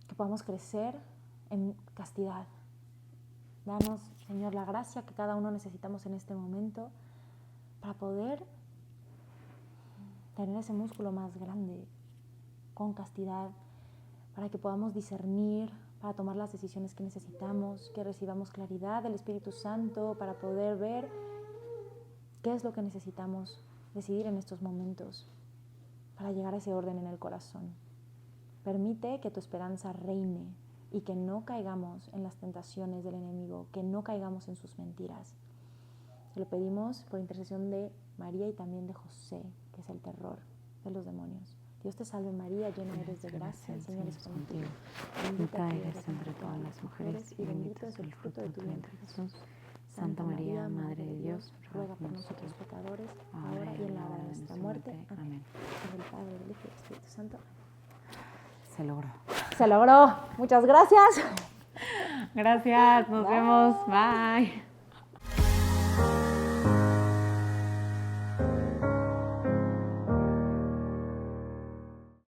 que podamos crecer en castidad. Danos, Señor, la gracia que cada uno necesitamos en este momento para poder tener ese músculo más grande con castidad, para que podamos discernir, para tomar las decisiones que necesitamos, que recibamos claridad del Espíritu Santo para poder ver qué es lo que necesitamos decidir en estos momentos para llegar a ese orden en el corazón. Permite que tu esperanza reine y que no caigamos en las tentaciones del enemigo, que no caigamos en sus mentiras. Te lo pedimos por intercesión de María y también de José, que es el terror de los demonios. Dios te salve María, llena eres de gracia, el Señor es contigo. Bendita eres entre todas las mujeres y bendito es el fruto de tu vientre, Jesús. Santa María, Madre de Dios, ruega por nosotros pecadores, ahora y en la hora de nuestra muerte. Amén. Por el Padre, del Hijo y del Espíritu Santo. Se logró. Se logró. Muchas gracias. Gracias, nos Bye. vemos. Bye.